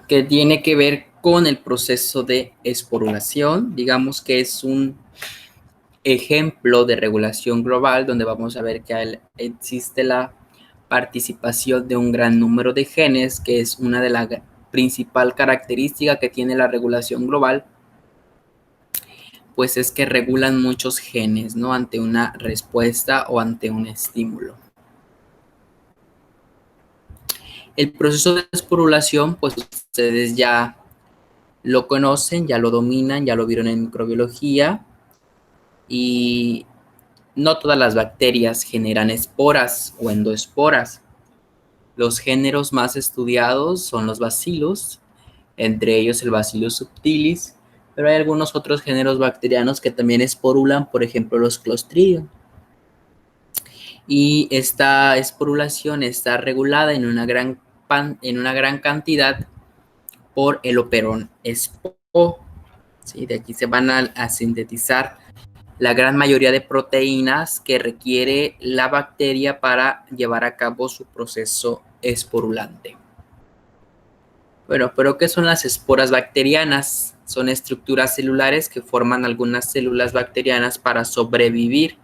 que tiene que ver con el proceso de esporulación. Digamos que es un ejemplo de regulación global donde vamos a ver que existe la participación de un gran número de genes, que es una de las principal características que tiene la regulación global, pues es que regulan muchos genes, ¿no? Ante una respuesta o ante un estímulo. El proceso de esporulación, pues ustedes ya lo conocen, ya lo dominan, ya lo vieron en microbiología, y no todas las bacterias generan esporas o endoesporas. Los géneros más estudiados son los bacilos, entre ellos el Bacillus subtilis, pero hay algunos otros géneros bacterianos que también esporulan, por ejemplo los Clostridium. Y esta esporulación está regulada en una gran cantidad por el operón ESPO. ¿Sí? De aquí se van a sintetizar la gran mayoría de proteínas que requiere la bacteria para llevar a cabo su proceso esporulante. Bueno, pero ¿qué son las esporas bacterianas? Son estructuras celulares que forman algunas células bacterianas para sobrevivir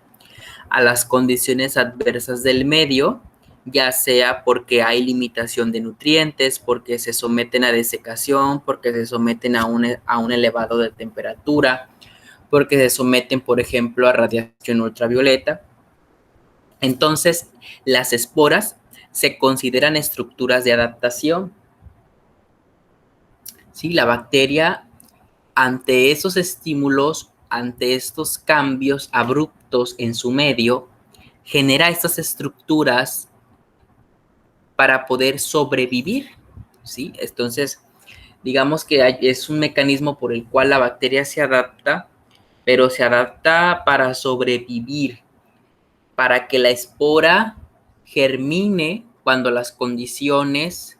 a las condiciones adversas del medio, ya sea porque hay limitación de nutrientes, porque se someten a desecación, porque se someten a un elevado de temperatura, porque se someten, por ejemplo, a radiación ultravioleta. Entonces, las esporas se consideran estructuras de adaptación. ¿Sí? La bacteria, ante esos estímulos, ante estos cambios abruptos en su medio, genera estas estructuras para poder sobrevivir, ¿sí? Entonces, digamos que es un mecanismo por el cual la bacteria se adapta, pero se adapta para sobrevivir, para que la espora germine cuando las condiciones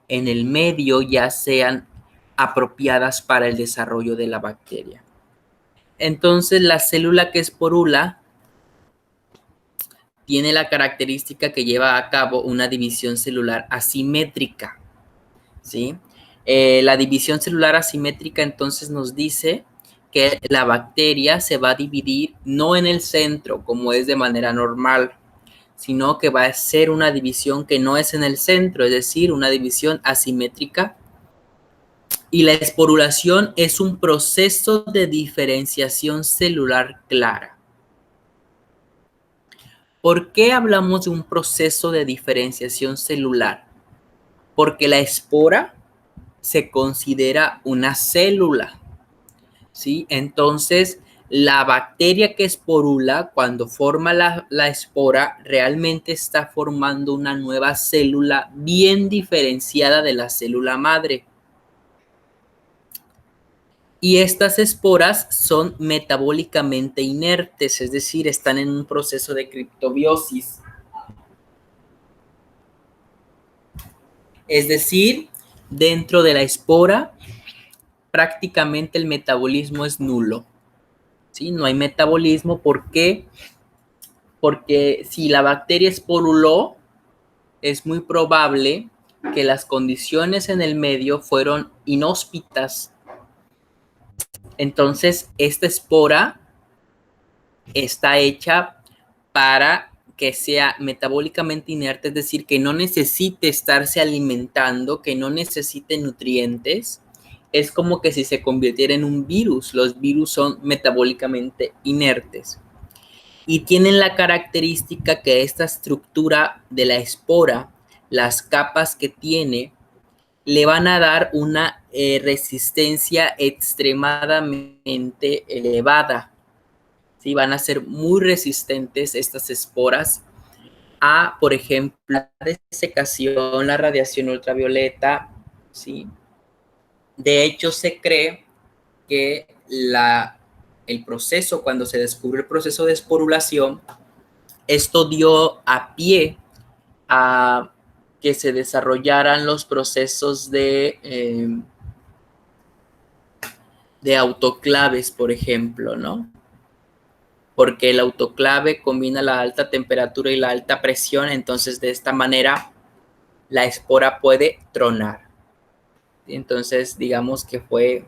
en el medio ya sean apropiadas para el desarrollo de la bacteria. Entonces, la célula que esporula tiene la característica que lleva a cabo una división celular asimétrica, ¿sí? La división celular asimétrica entonces nos dice que la bacteria se va a dividir no en el centro como es de manera normal, sino que va a ser una división que no es en el centro, es decir, una división asimétrica. Y la esporulación es un proceso de diferenciación celular clara. ¿Por qué hablamos de un proceso de diferenciación celular? Porque la espora se considera una célula, ¿sí? Entonces, la bacteria que esporula, cuando forma la espora, realmente está formando una nueva célula bien diferenciada de la célula madre. Y estas esporas son metabólicamente inertes, es decir, están en un proceso de criptobiosis. Es decir, dentro de la espora, prácticamente el metabolismo es nulo. ¿Sí? No hay metabolismo. ¿Por qué? Porque si la bacteria esporuló, es muy probable que las condiciones en el medio fueron inhóspitas. Entonces, esta espora está hecha para que sea metabólicamente inerte, es decir, que no necesite estarse alimentando, que no necesite nutrientes. Es como que si se convirtiera en un virus. Los virus son metabólicamente inertes y tienen la característica que esta estructura de la espora, las capas que tiene, le van a dar una resistencia extremadamente elevada. ¿Sí? Van a ser muy resistentes estas esporas a, por ejemplo, la desecación, la radiación ultravioleta, ¿sí? De hecho, se cree que el proceso, cuando se descubrió el proceso de esporulación, esto dio a pie a que se desarrollaran los procesos de autoclaves, por ejemplo, ¿no? Porque el autoclave combina la alta temperatura y la alta presión, entonces de esta manera la espora puede tronar. Entonces, digamos que fue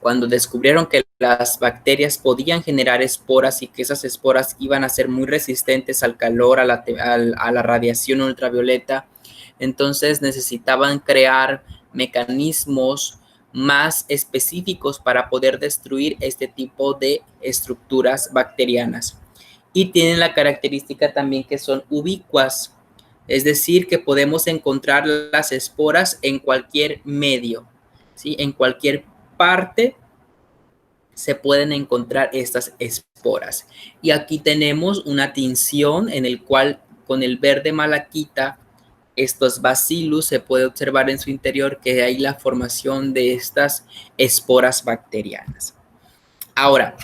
cuando descubrieron que las bacterias podían generar esporas y que esas esporas iban a ser muy resistentes al calor, a la radiación ultravioleta, entonces necesitaban crear mecanismos más específicos para poder destruir este tipo de estructuras bacterianas. Y tienen la característica también que son ubicuas, es decir, que podemos encontrar las esporas en cualquier medio, ¿sí? En cualquier parte se pueden encontrar estas esporas. Y aquí tenemos una tinción en el cual con el verde malaquita, estos bacillus, se puede observar en su interior que hay la formación de estas esporas bacterianas. Ahora,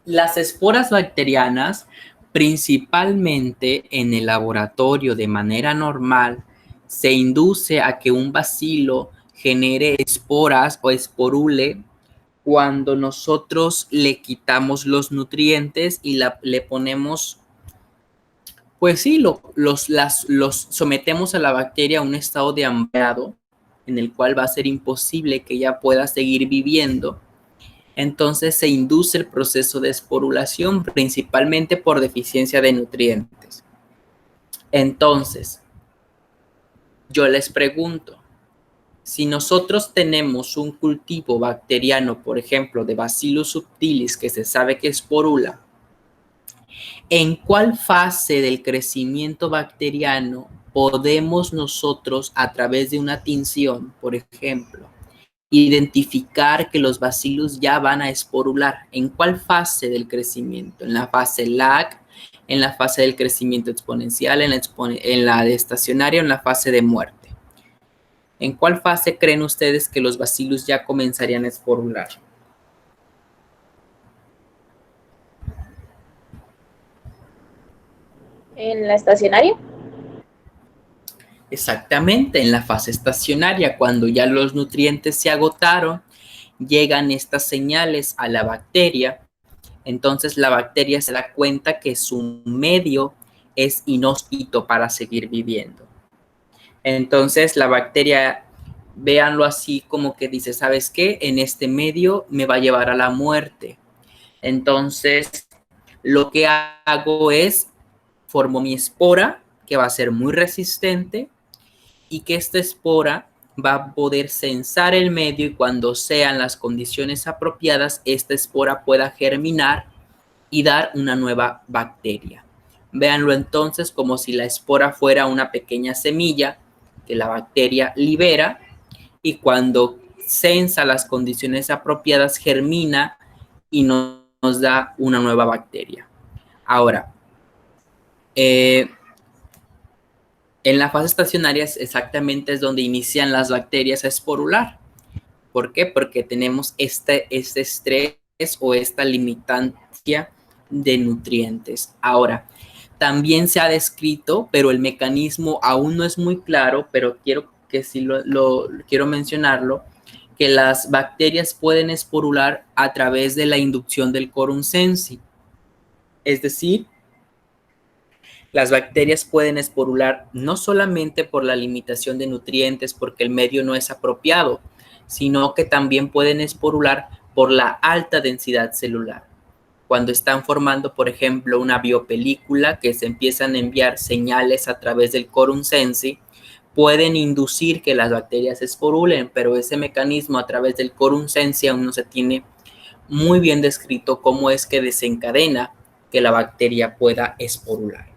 las esporas bacterianas, principalmente en el laboratorio de manera normal, se induce a que un bacilo genere esporas o esporule cuando nosotros le quitamos los nutrientes y le ponemos, pues sí, los sometemos a la bacteria a un estado de hambrado en el cual va a ser imposible que ella pueda seguir viviendo. Entonces se induce el proceso de esporulación principalmente por deficiencia de nutrientes. Entonces, yo les pregunto, si nosotros tenemos un cultivo bacteriano, por ejemplo, de Bacillus subtilis, que se sabe que esporula, ¿en cuál fase del crecimiento bacteriano podemos nosotros, a través de una tinción, por ejemplo, identificar que los bacillus ya van a esporular? ¿En cuál fase del crecimiento? ¿En la fase lag? ¿En la fase del crecimiento exponencial? ¿En la de estacionaria? ¿O en la fase de muerte? ¿En cuál fase creen ustedes que los bacillus ya comenzarían a esporular? ¿En la estacionaria? Exactamente, en la fase estacionaria, cuando ya los nutrientes se agotaron, llegan estas señales a la bacteria. Entonces la bacteria se da cuenta que su medio es inhóspito para seguir viviendo. Entonces la bacteria, véanlo así como que dice, ¿sabes qué? En este medio me va a llevar a la muerte. Entonces lo que hago es, formo mi espora, que va a ser muy resistente, y que esta espora va a poder censar el medio y cuando sean las condiciones apropiadas, esta espora pueda germinar y dar una nueva bacteria. Véanlo entonces como si la espora fuera una pequeña semilla que la bacteria libera y cuando censa las condiciones apropiadas germina y nos da una nueva bacteria. Ahora, en la fase estacionaria exactamente es donde inician las bacterias a esporular. ¿Por qué? Porque tenemos este estrés o esta limitancia de nutrientes. Ahora, también se ha descrito, pero el mecanismo aún no es muy claro, pero quiero que sí quiero mencionarlo, que las bacterias pueden esporular a través de la inducción del quorum sensi. Es decir, las bacterias pueden esporular no solamente por la limitación de nutrientes, porque el medio no es apropiado, sino que también pueden esporular por la alta densidad celular. Cuando están formando, por ejemplo, una biopelícula que se empiezan a enviar señales a través del quorum sensi, pueden inducir que las bacterias esporulen, pero ese mecanismo a través del quorum sensi aún no se tiene muy bien descrito cómo es que desencadena que la bacteria pueda esporular.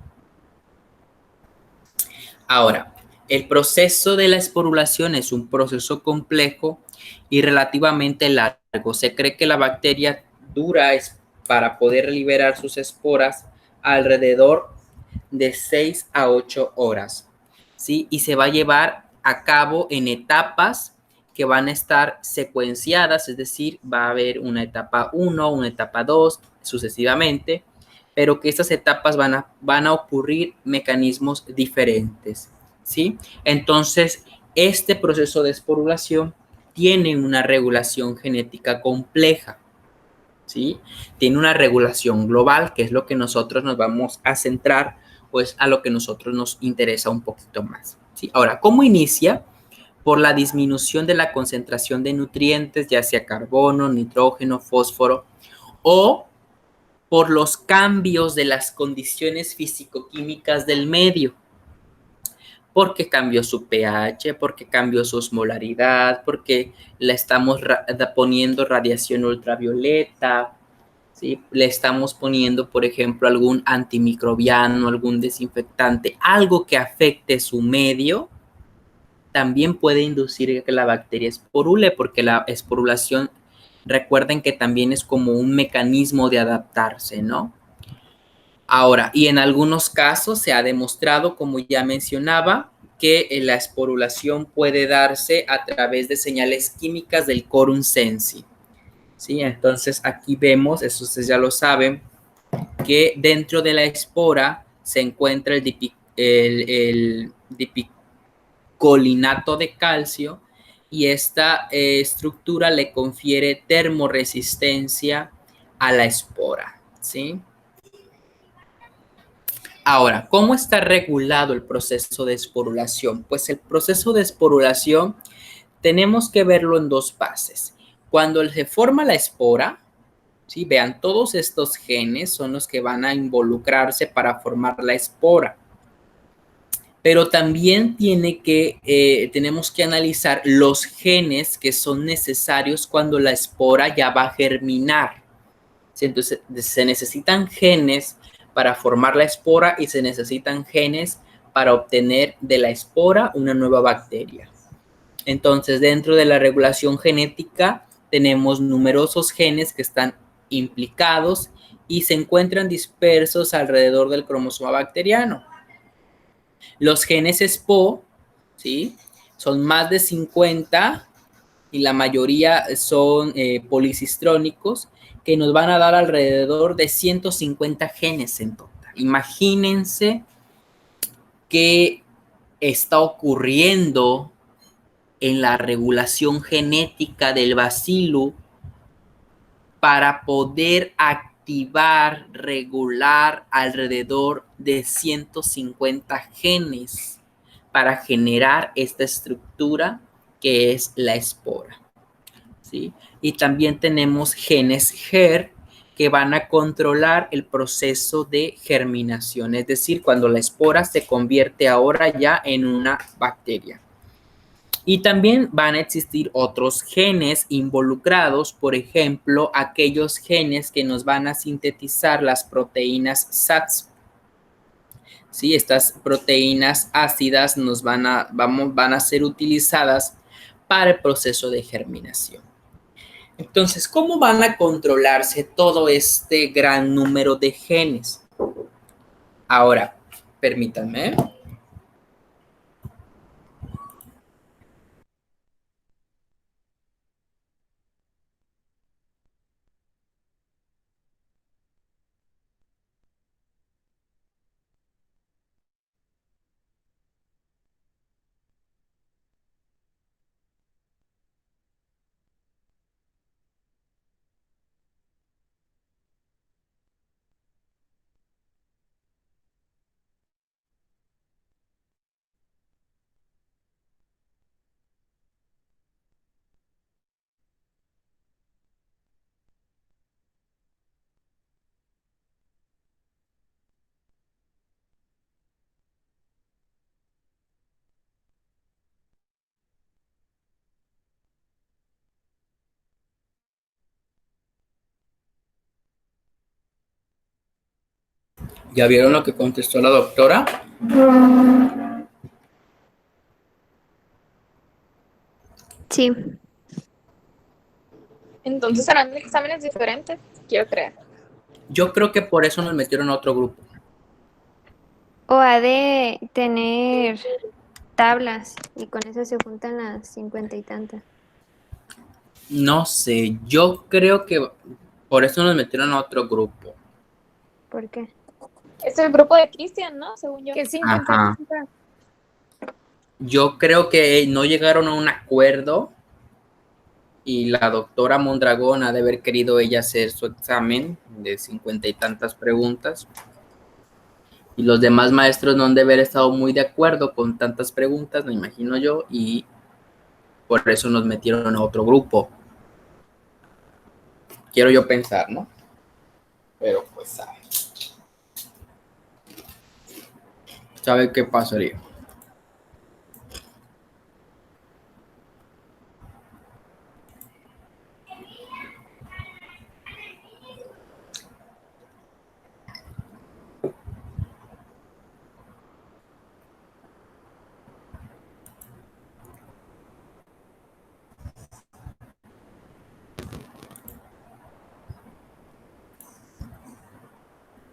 Ahora, el proceso de la esporulación es un proceso complejo y relativamente largo. Se cree que la bacteria dura para poder liberar sus esporas alrededor de 6 a 8 horas, ¿sí? Y se va a llevar a cabo en etapas que van a estar secuenciadas, es decir, va a haber una etapa 1, una etapa 2, sucesivamente, pero que estas etapas van a ocurrir mecanismos diferentes, ¿sí? Entonces, este proceso de esporulación tiene una regulación genética compleja, ¿sí? Tiene una regulación global, que es lo que nosotros nos vamos a centrar, pues a lo que nosotros nos interesa un poquito más, ¿sí? Ahora, ¿cómo inicia? por la disminución de la concentración de nutrientes, ya sea carbono, nitrógeno, fósforo, o por los cambios de las condiciones físico-químicas del medio, porque cambió su pH, porque cambió su osmolaridad, porque le estamos poniendo radiación ultravioleta, ¿sí? Le estamos poniendo, por ejemplo, algún antimicrobiano, algún desinfectante, algo que afecte su medio, también puede inducir que la bacteria esporule, porque la esporulación, recuerden que también es como un mecanismo de adaptarse, ¿no? Ahora, y en algunos casos se ha demostrado, como ya mencionaba, que la esporulación puede darse a través de señales químicas del quorum sensi. ¿Sí? Entonces aquí vemos, eso ustedes ya lo saben, que dentro de la espora se encuentra el dipicolinato de calcio y esta estructura le confiere termoresistencia a la espora, ¿sí? Ahora, ¿cómo está regulado el proceso de esporulación? Pues el proceso de esporulación tenemos que verlo en dos fases. Cuando se forma la espora, ¿sí? Vean, todos estos genes son los que van a involucrarse para formar la espora. Pero también tenemos que analizar los genes que son necesarios cuando la espora ya va a germinar. ¿Sí? Entonces, se necesitan genes para formar la espora y se necesitan genes para obtener de la espora una nueva bacteria. Entonces, dentro de la regulación genética, tenemos numerosos genes que están implicados y se encuentran dispersos alrededor del cromosoma bacteriano. Los genes SPO, ¿sí? Son más de 50 y la mayoría son policistrónicos que nos van a dar alrededor de 150 genes en total. Imagínense qué está ocurriendo en la regulación genética del bacilo para poder activar, regular alrededor de 150 genes para generar esta estructura que es la espora, ¿sí? Y también tenemos genes GER que van a controlar el proceso de germinación, es decir, cuando la espora se convierte ahora ya en una bacteria. Y también van a existir otros genes involucrados, por ejemplo, aquellos genes que nos van a sintetizar las proteínas SATS. ¿Sí? Estas proteínas ácidas van a ser utilizadas para el proceso de germinación. Entonces, ¿cómo van a controlarse todo este gran número de genes? Ahora, permítanme. ¿Ya vieron lo que contestó la doctora? Sí. Entonces serán exámenes diferentes, quiero creer. Yo creo que por eso nos metieron a otro grupo. O ha de tener tablas y con eso se juntan las 50 y tantas. No sé, yo creo que por eso nos metieron a otro grupo. ¿Por qué? Es el grupo de Cristian, ¿no? Según yo. Que 50. Ajá. Yo creo que no llegaron a un acuerdo y la doctora Mondragón ha de haber querido ella hacer su examen de 50 y tantas preguntas. Y los demás maestros no han de haber estado muy de acuerdo con tantas preguntas, me imagino yo, y Por eso nos metieron a otro grupo. Quiero yo pensar, ¿no? Pero pues sabe qué pasaría.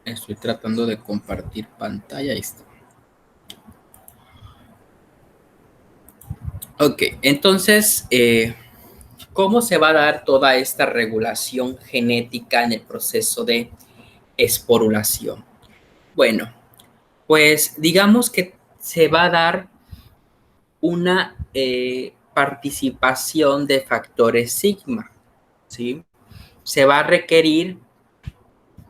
Estoy tratando de compartir pantalla. Ahí está. Ok, entonces, ¿cómo se va a dar toda esta regulación genética en el proceso de esporulación? Bueno, pues digamos que se va a dar una participación de factores sigma, ¿sí? Se va a requerir,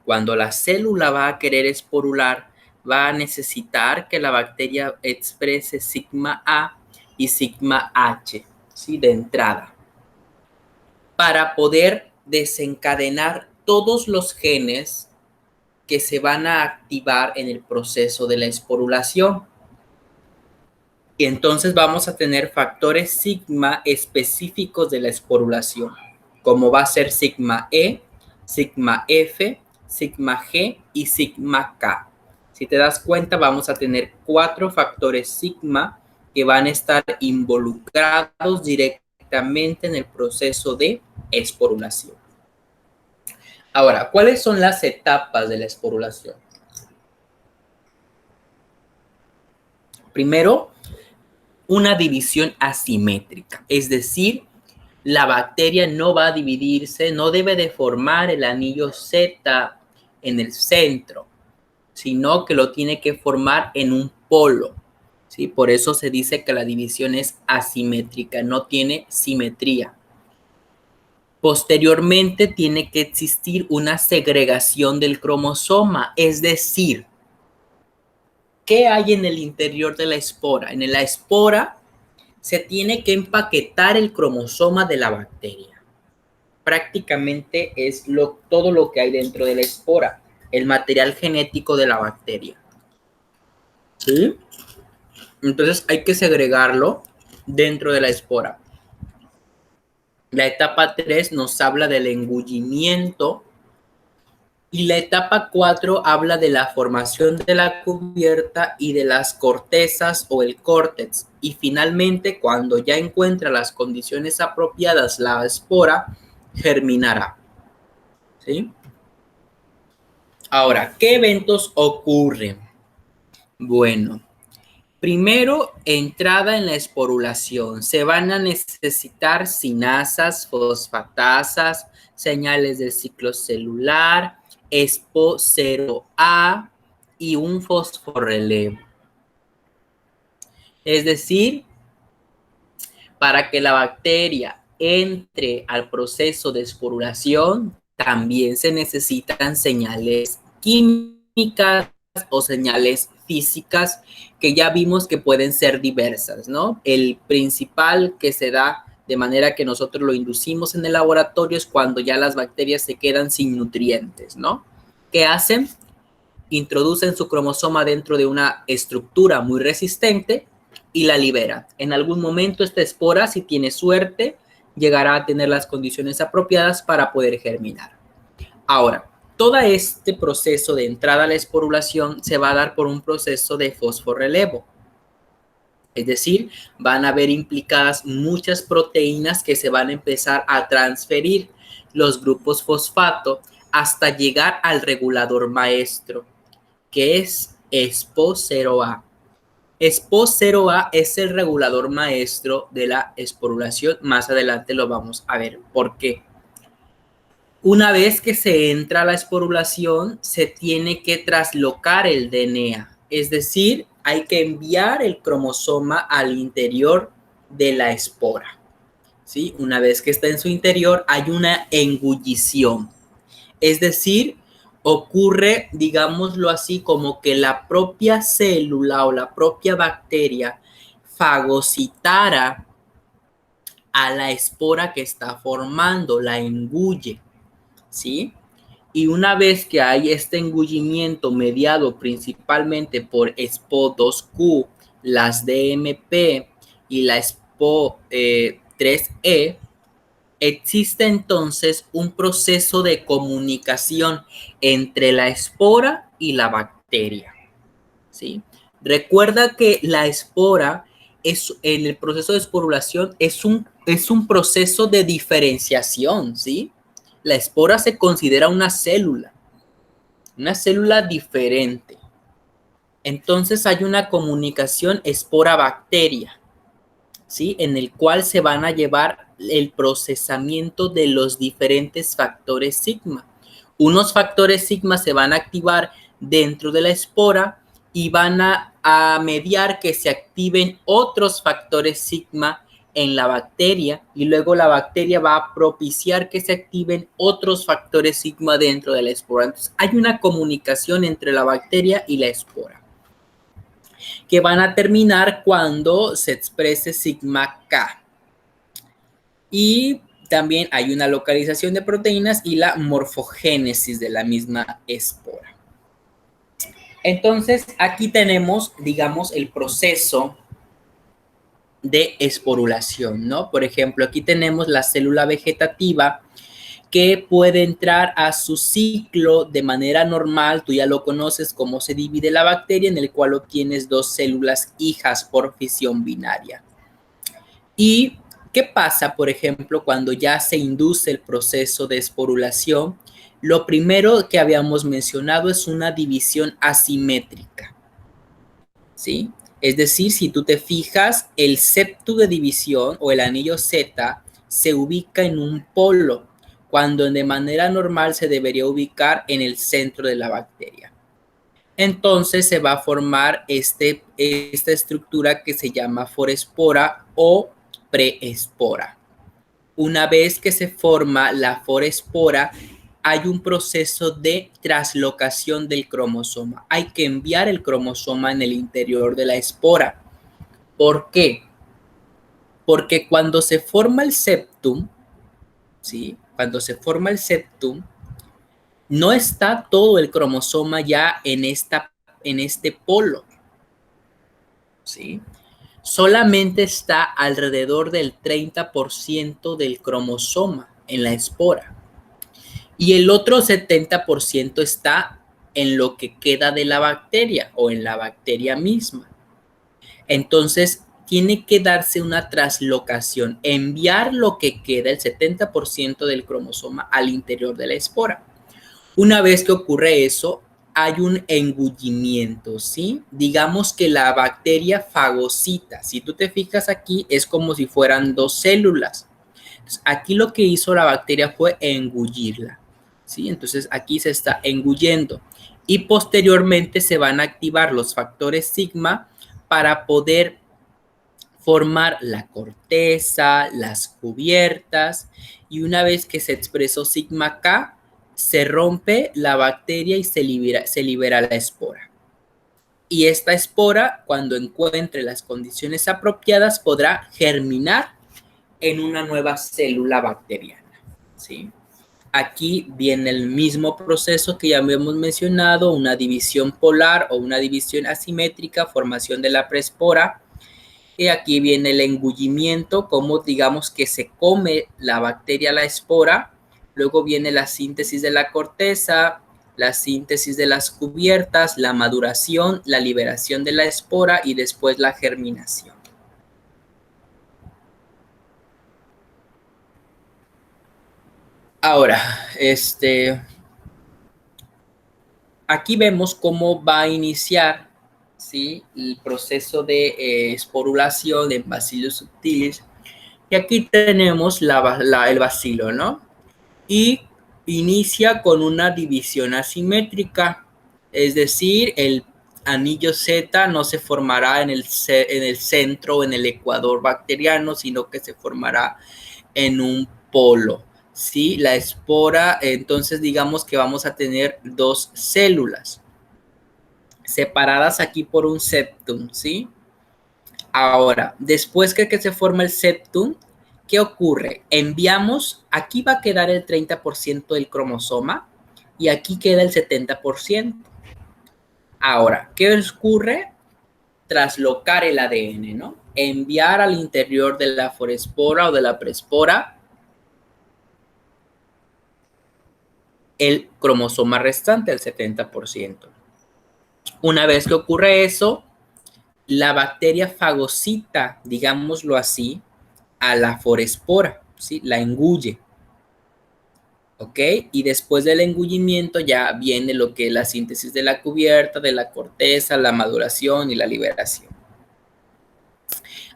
cuando la célula va a querer esporular, va a necesitar que la bacteria exprese sigma A y sigma H, ¿sí? De entrada, para poder desencadenar todos los genes que se van a activar en el proceso de la esporulación. Y entonces vamos a tener factores sigma específicos de la esporulación, como va a ser sigma E, sigma F, sigma G y sigma K. Si te das cuenta, vamos a tener 4 factores sigma que van a estar involucrados directamente en el proceso de esporulación. Ahora, ¿cuáles son las etapas de la esporulación? Primero, una división asimétrica, es decir, la bacteria no va a dividirse, no debe de formar el anillo Z en el centro, sino que lo tiene que formar en un polo, ¿sí? Por eso se dice que la división es asimétrica, no tiene simetría. Posteriormente tiene que existir una segregación del cromosoma, es decir, ¿qué hay en el interior de la espora? En la espora se tiene que empaquetar el cromosoma de la bacteria. Prácticamente es todo lo que hay dentro de la espora, el material genético de la bacteria. ¿Sí? Entonces hay que segregarlo dentro de la espora. La etapa 3 nos habla del engullimiento y la etapa 4 habla de la formación de la cubierta y de las cortezas o el córtex. Y finalmente, cuando ya encuentra las condiciones apropiadas, la espora germinará. ¿Sí? Ahora, ¿qué eventos ocurren? Bueno, primero, entrada en la esporulación. Se van a necesitar sinasas, fosfatasas, señales del ciclo celular, ESPO0A y un fosforrelevo. Es decir, para que la bacteria entre al proceso de esporulación, también se necesitan señales químicas o señales físicas que ya vimos que pueden ser diversas, ¿no? El principal que se da de manera que nosotros lo inducimos en el laboratorio es cuando ya las bacterias se quedan sin nutrientes, ¿no? ¿Qué hacen? Introducen su cromosoma dentro de una estructura muy resistente y la libera. En algún momento esta espora, si tiene suerte, llegará a tener las condiciones apropiadas para poder germinar. Ahora, todo este proceso de entrada a la esporulación se va a dar por un proceso de fosforrelevo. Es decir, van a haber implicadas muchas proteínas que se van a empezar a transferir los grupos fosfato hasta llegar al regulador maestro, que es ESPO0A. ESPO0A es el regulador maestro de la esporulación. Más adelante lo vamos a ver por qué. Una vez que se entra a la esporulación, se tiene que traslocar el DNA, es decir, hay que enviar el cromosoma al interior de la espora. ¿Sí? Una vez que está en su interior, hay una engullición, es decir, ocurre, digámoslo así, como que la propia célula o la propia bacteria fagocitara a la espora que está formando, la engulle, ¿sí? Y una vez que hay este engullimiento mediado principalmente por SPO2Q, las DMP y la SPO3E, existe entonces un proceso de comunicación entre la espora y la bacteria, ¿sí? Recuerda que la espora en el proceso de esporulación es un proceso de diferenciación, ¿sí? La espora se considera una célula diferente. Entonces hay una comunicación espora-bacteria, ¿sí? En el cual se van a llevar el procesamiento de los diferentes factores sigma. Unos factores sigma se van a activar dentro de la espora y van a mediar que se activen otros factores sigma en la bacteria, y luego la bacteria va a propiciar que se activen otros factores sigma dentro de la espora. Entonces hay una comunicación entre la bacteria y la espora, que van a terminar cuando se exprese sigma K. Y también hay una localización de proteínas y la morfogénesis de la misma espora. Entonces, aquí tenemos, digamos, el proceso de esporulación, ¿no? Por ejemplo, aquí tenemos la célula vegetativa que puede entrar a su ciclo de manera normal. Tú ya lo conoces, cómo se divide la bacteria, en el cual obtienes dos células hijas por fisión binaria. ¿Y qué pasa, por ejemplo, cuando ya se induce el proceso de esporulación? Lo primero que habíamos mencionado es una división asimétrica, ¿sí? Es decir, si tú te fijas, el septo de división o el anillo Z se ubica en un polo, cuando de manera normal se debería ubicar en el centro de la bacteria. Entonces se va a formar esta estructura que se llama forespora o preespora. Una vez que se forma la forespora, hay un proceso de traslocación del cromosoma. Hay que enviar el cromosoma en el interior de la espora. ¿Por qué? Porque cuando se forma el septum, ¿sí? Cuando se forma el septum, no está todo el cromosoma ya en este polo, ¿sí? Solamente está alrededor del 30% del cromosoma en la espora. Y el otro 70% está en lo que queda de la bacteria o en la bacteria misma. Entonces, tiene que darse una traslocación, enviar lo que queda, el 70% del cromosoma, al interior de la espora. Una vez que ocurre eso, hay un engullimiento, ¿sí? Digamos que la bacteria fagocita, si tú te fijas aquí, es como si fueran dos células. Entonces, aquí lo que hizo la bacteria fue engullirla, ¿sí? Entonces, aquí se está engullendo. Y posteriormente se van a activar los factores sigma para poder formar la corteza, las cubiertas, y una vez que se expresó sigma K, se rompe la bacteria y se libera la espora. Y esta espora, cuando encuentre las condiciones apropiadas, podrá germinar en una nueva célula bacteriana, ¿sí? Aquí viene el mismo proceso que ya habíamos mencionado, una división polar o una división asimétrica, formación de la preespora. Y aquí viene el engullimiento, como digamos que se come la bacteria la espora. Luego viene la síntesis de la corteza, la síntesis de las cubiertas, la maduración, la liberación de la espora y después la germinación. Ahora, aquí vemos cómo va a iniciar, ¿sí?, el proceso de esporulación de Bacillus subtilis. Y aquí tenemos el bacilo, ¿no? Y inicia con una división asimétrica, es decir, el anillo Z no se formará en el centro o en el ecuador bacteriano, sino que se formará en un polo, ¿sí? La espora, entonces digamos que vamos a tener dos células separadas aquí por un septum, ¿sí? Ahora, después que se forma el septum, ¿qué ocurre? Enviamos, aquí va a quedar el 30% del cromosoma y aquí queda el 70%. Ahora, ¿qué ocurre? Traslocar el ADN, ¿no? Enviar al interior de la forespora o de la prespora el cromosoma restante, el 70%. Una vez que ocurre eso, la bacteria fagocita, digámoslo así, a la forespora, ¿sí? La engulle, ¿ok? Y después del engullimiento ya viene lo que es la síntesis de la cubierta, de la corteza, la maduración y la liberación.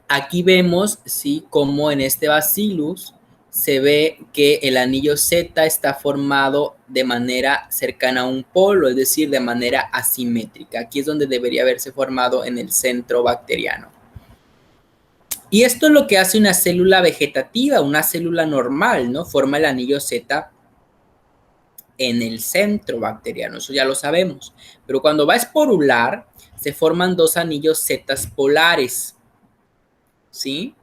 Aquí vemos, ¿sí?, cómo en este bacillus se ve que el anillo Z está formado de manera cercana a un polo, es decir, de manera asimétrica. Aquí es donde debería haberse formado en el centro bacteriano. Y esto es lo que hace una célula vegetativa, una célula normal, ¿no? Forma el anillo Z en el centro bacteriano, eso ya lo sabemos. Pero cuando va a esporular, se forman dos anillos Z polares, ¿sí?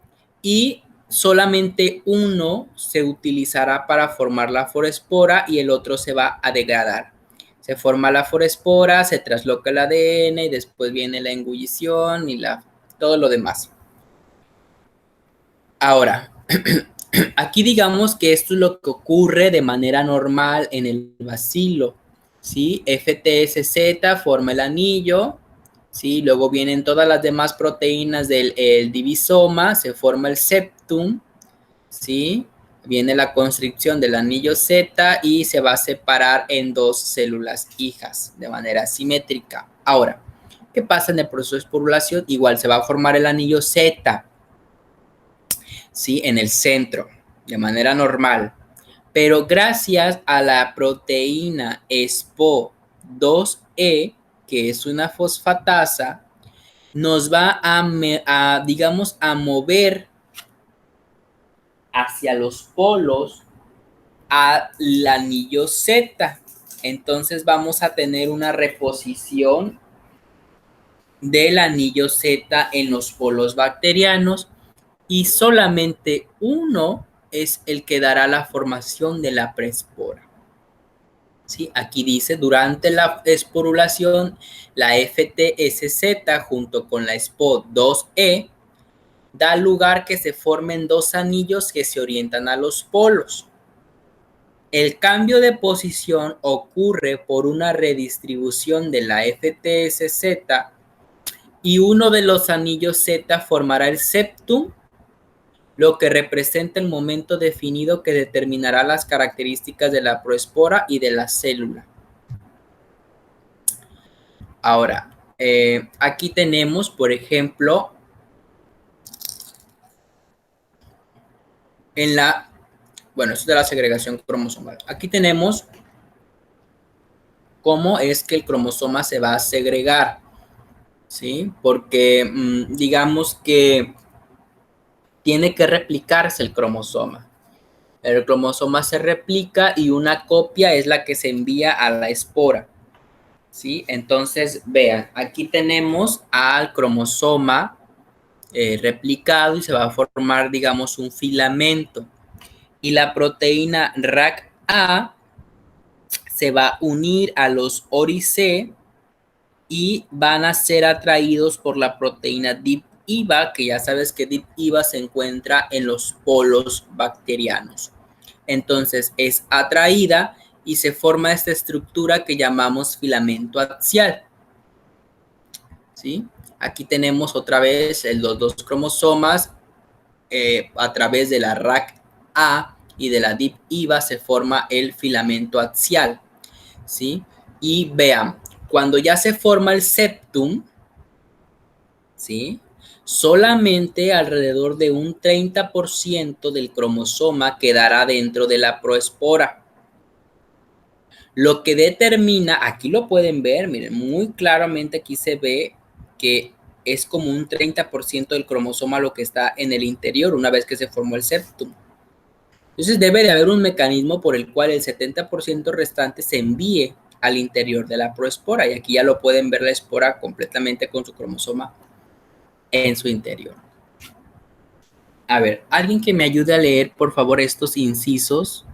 Y solamente uno se utilizará para formar la forespora y el otro se va a degradar. Se forma la forespora, se trasloca el ADN y después viene la engullición y todo lo demás. Ahora, aquí digamos que esto es lo que ocurre de manera normal en el bacilo, ¿sí? FTSZ forma el anillo, ¿sí? Luego vienen todas las demás proteínas del divisoma, se forma el septum, ¿sí? Viene la constricción del anillo Z y se va a separar en dos células hijas de manera simétrica. Ahora, ¿qué pasa en el proceso de esporulación? Igual se va a formar el anillo Z, ¿sí? En el centro, de manera normal. Pero gracias a la proteína SPO2E, que es una fosfatasa, nos va digamos, a mover hacia los polos al anillo Z. Entonces vamos a tener una reposición del anillo Z en los polos bacterianos y solamente uno es el que dará la formación de la prespora. ¿Sí? Aquí dice, durante la esporulación, la FTSZ junto con la SPO2E da lugar que se formen dos anillos que se orientan a los polos. El cambio de posición ocurre por una redistribución de la FTSZ y uno de los anillos Z formará el septum, lo que representa el momento definido que determinará las características de la proespora y de la célula. Ahora, aquí tenemos, por ejemplo, bueno, esto es de la segregación cromosomal. Aquí tenemos cómo es que el cromosoma se va a segregar, ¿sí? Porque digamos que tiene que replicarse el cromosoma. El cromosoma se replica y una copia es la que se envía a la espora, ¿sí? Entonces, vean, aquí tenemos al cromosoma replicado y se va a formar, digamos, un filamento. Y la proteína RAC-A se va a unir a los ORI-C y van a ser atraídos por la proteína DIP-IVA, que ya sabes que DIP-IVA se encuentra en los polos bacterianos. Entonces es atraída y se forma esta estructura que llamamos filamento axial, ¿sí? Aquí tenemos otra vez los dos cromosomas a través de la RAC-A y de la DIP-IVA se forma el filamento axial, ¿sí? Y vean, cuando ya se forma el septum, ¿sí?, solamente alrededor de un 30% del cromosoma quedará dentro de la proespora. Lo que determina, aquí lo pueden ver, miren, muy claramente aquí se ve que es como un 30% del cromosoma lo que está en el interior una vez que se formó el septum. Entonces debe de haber un mecanismo por el cual el 70% restante se envíe al interior de la proespora y aquí ya lo pueden ver la espora completamente con su cromosoma en su interior. A ver, alguien que me ayude a leer, por favor, estos incisos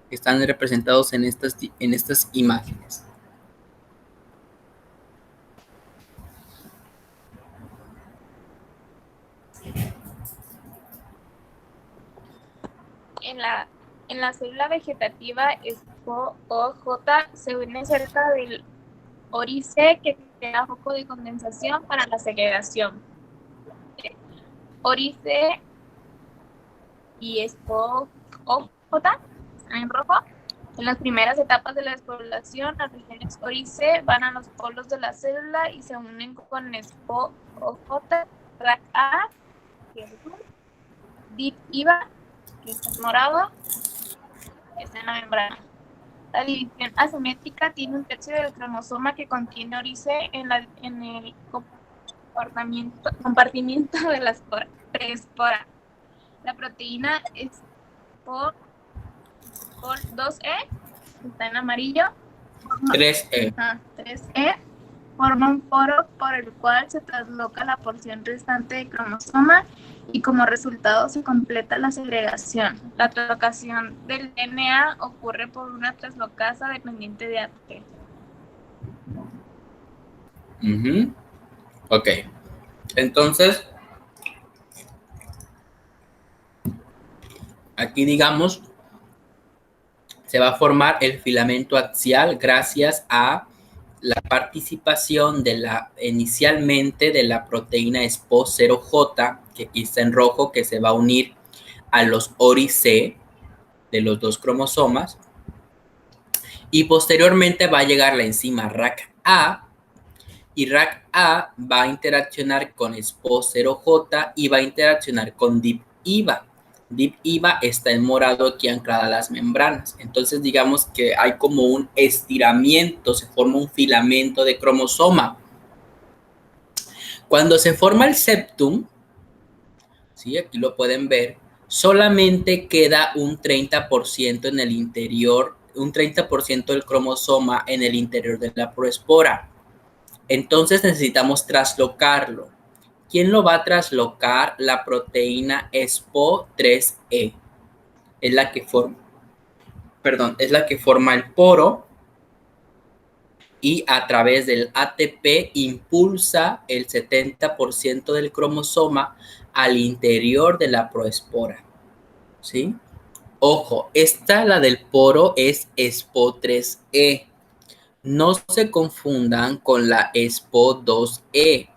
que están representados en estas imágenes. En la célula vegetativa SPO-OJ se une cerca del órice que crea foco de condensación para la segregación. Órice y SPO-OJ en rojo. En las primeras etapas de la despoblación, las regiones órice van a los polos de la célula y se unen con SPO-OJ, RAC-A, que es azul, DIP-IVA, que es morado, que está en la membrana. La división asimétrica tiene un tercio del cromosoma que contiene órice en el compartimiento de la preespora. La proteína es por 2E, está en amarillo. 3E. 3E forma un poro por el cual se trasloca la porción restante de cromosoma y como resultado se completa la segregación. La traslocación del DNA ocurre por una traslocasa dependiente de AT. Ok. Entonces, aquí digamos, se va a formar el filamento axial gracias a la participación inicialmente de la proteína SPO0J, que aquí está en rojo, que se va a unir a los ORI-C de los dos cromosomas, y posteriormente va a llegar la enzima RAC-A, y RAC-A va a interaccionar con SPO0J y va a interaccionar con DIP-IVA. DIP-IVA está en morado aquí anclada a las membranas. Entonces digamos que hay como un estiramiento, se forma un filamento de cromosoma. Cuando se forma el septum, ¿sí? Aquí lo pueden ver, solamente queda un 30% en el interior, un 30% del cromosoma en el interior de la proespora. Entonces necesitamos traslocarlo. ¿Quién lo va a traslocar? La proteína SPO3E. Es la que forma el poro y a través del ATP impulsa el 70% del cromosoma al interior de la proespora. ¿Sí? Ojo, la del poro es SPO3E. No se confundan con la SPO2E.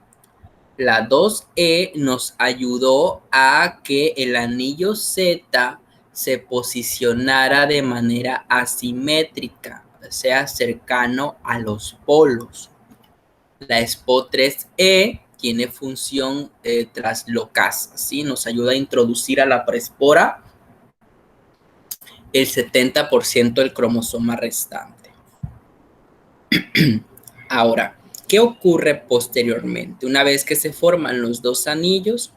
La 2E nos ayudó a que el anillo Z se posicionara de manera asimétrica, o sea, cercano a los polos. La SPO3E tiene función traslocasa, ¿sí? Nos ayuda a introducir a la preespora el 70% del cromosoma restante. Ahora, ¿qué ocurre posteriormente? Una vez que se forman los dos anillos,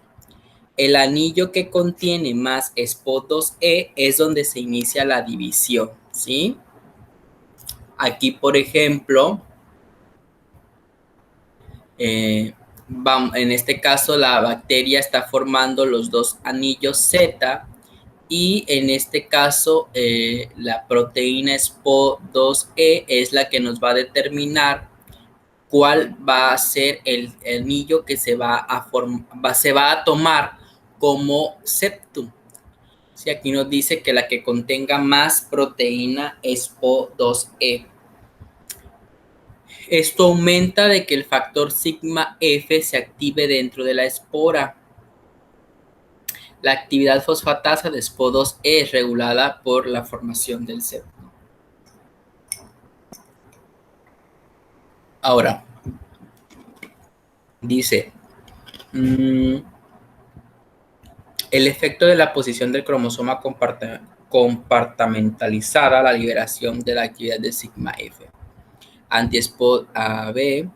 el anillo que contiene más SPO2E es donde se inicia la división, ¿sí? Aquí, por ejemplo, en este caso la bacteria está formando los dos anillos Z y en este caso la proteína SPO2E es la que nos va a determinar cuál va a ser el anillo que se va a tomar como septum. Sí, aquí nos dice que la que contenga más proteína SPO2E. Esto aumenta de que el factor sigma F se active dentro de la espora. La actividad fosfatasa de SPO2E es regulada por la formación del septum. Ahora, dice, el efecto de la posición del cromosoma compartamentalizada, la liberación de la actividad de sigma F. Anti-SPO-AB,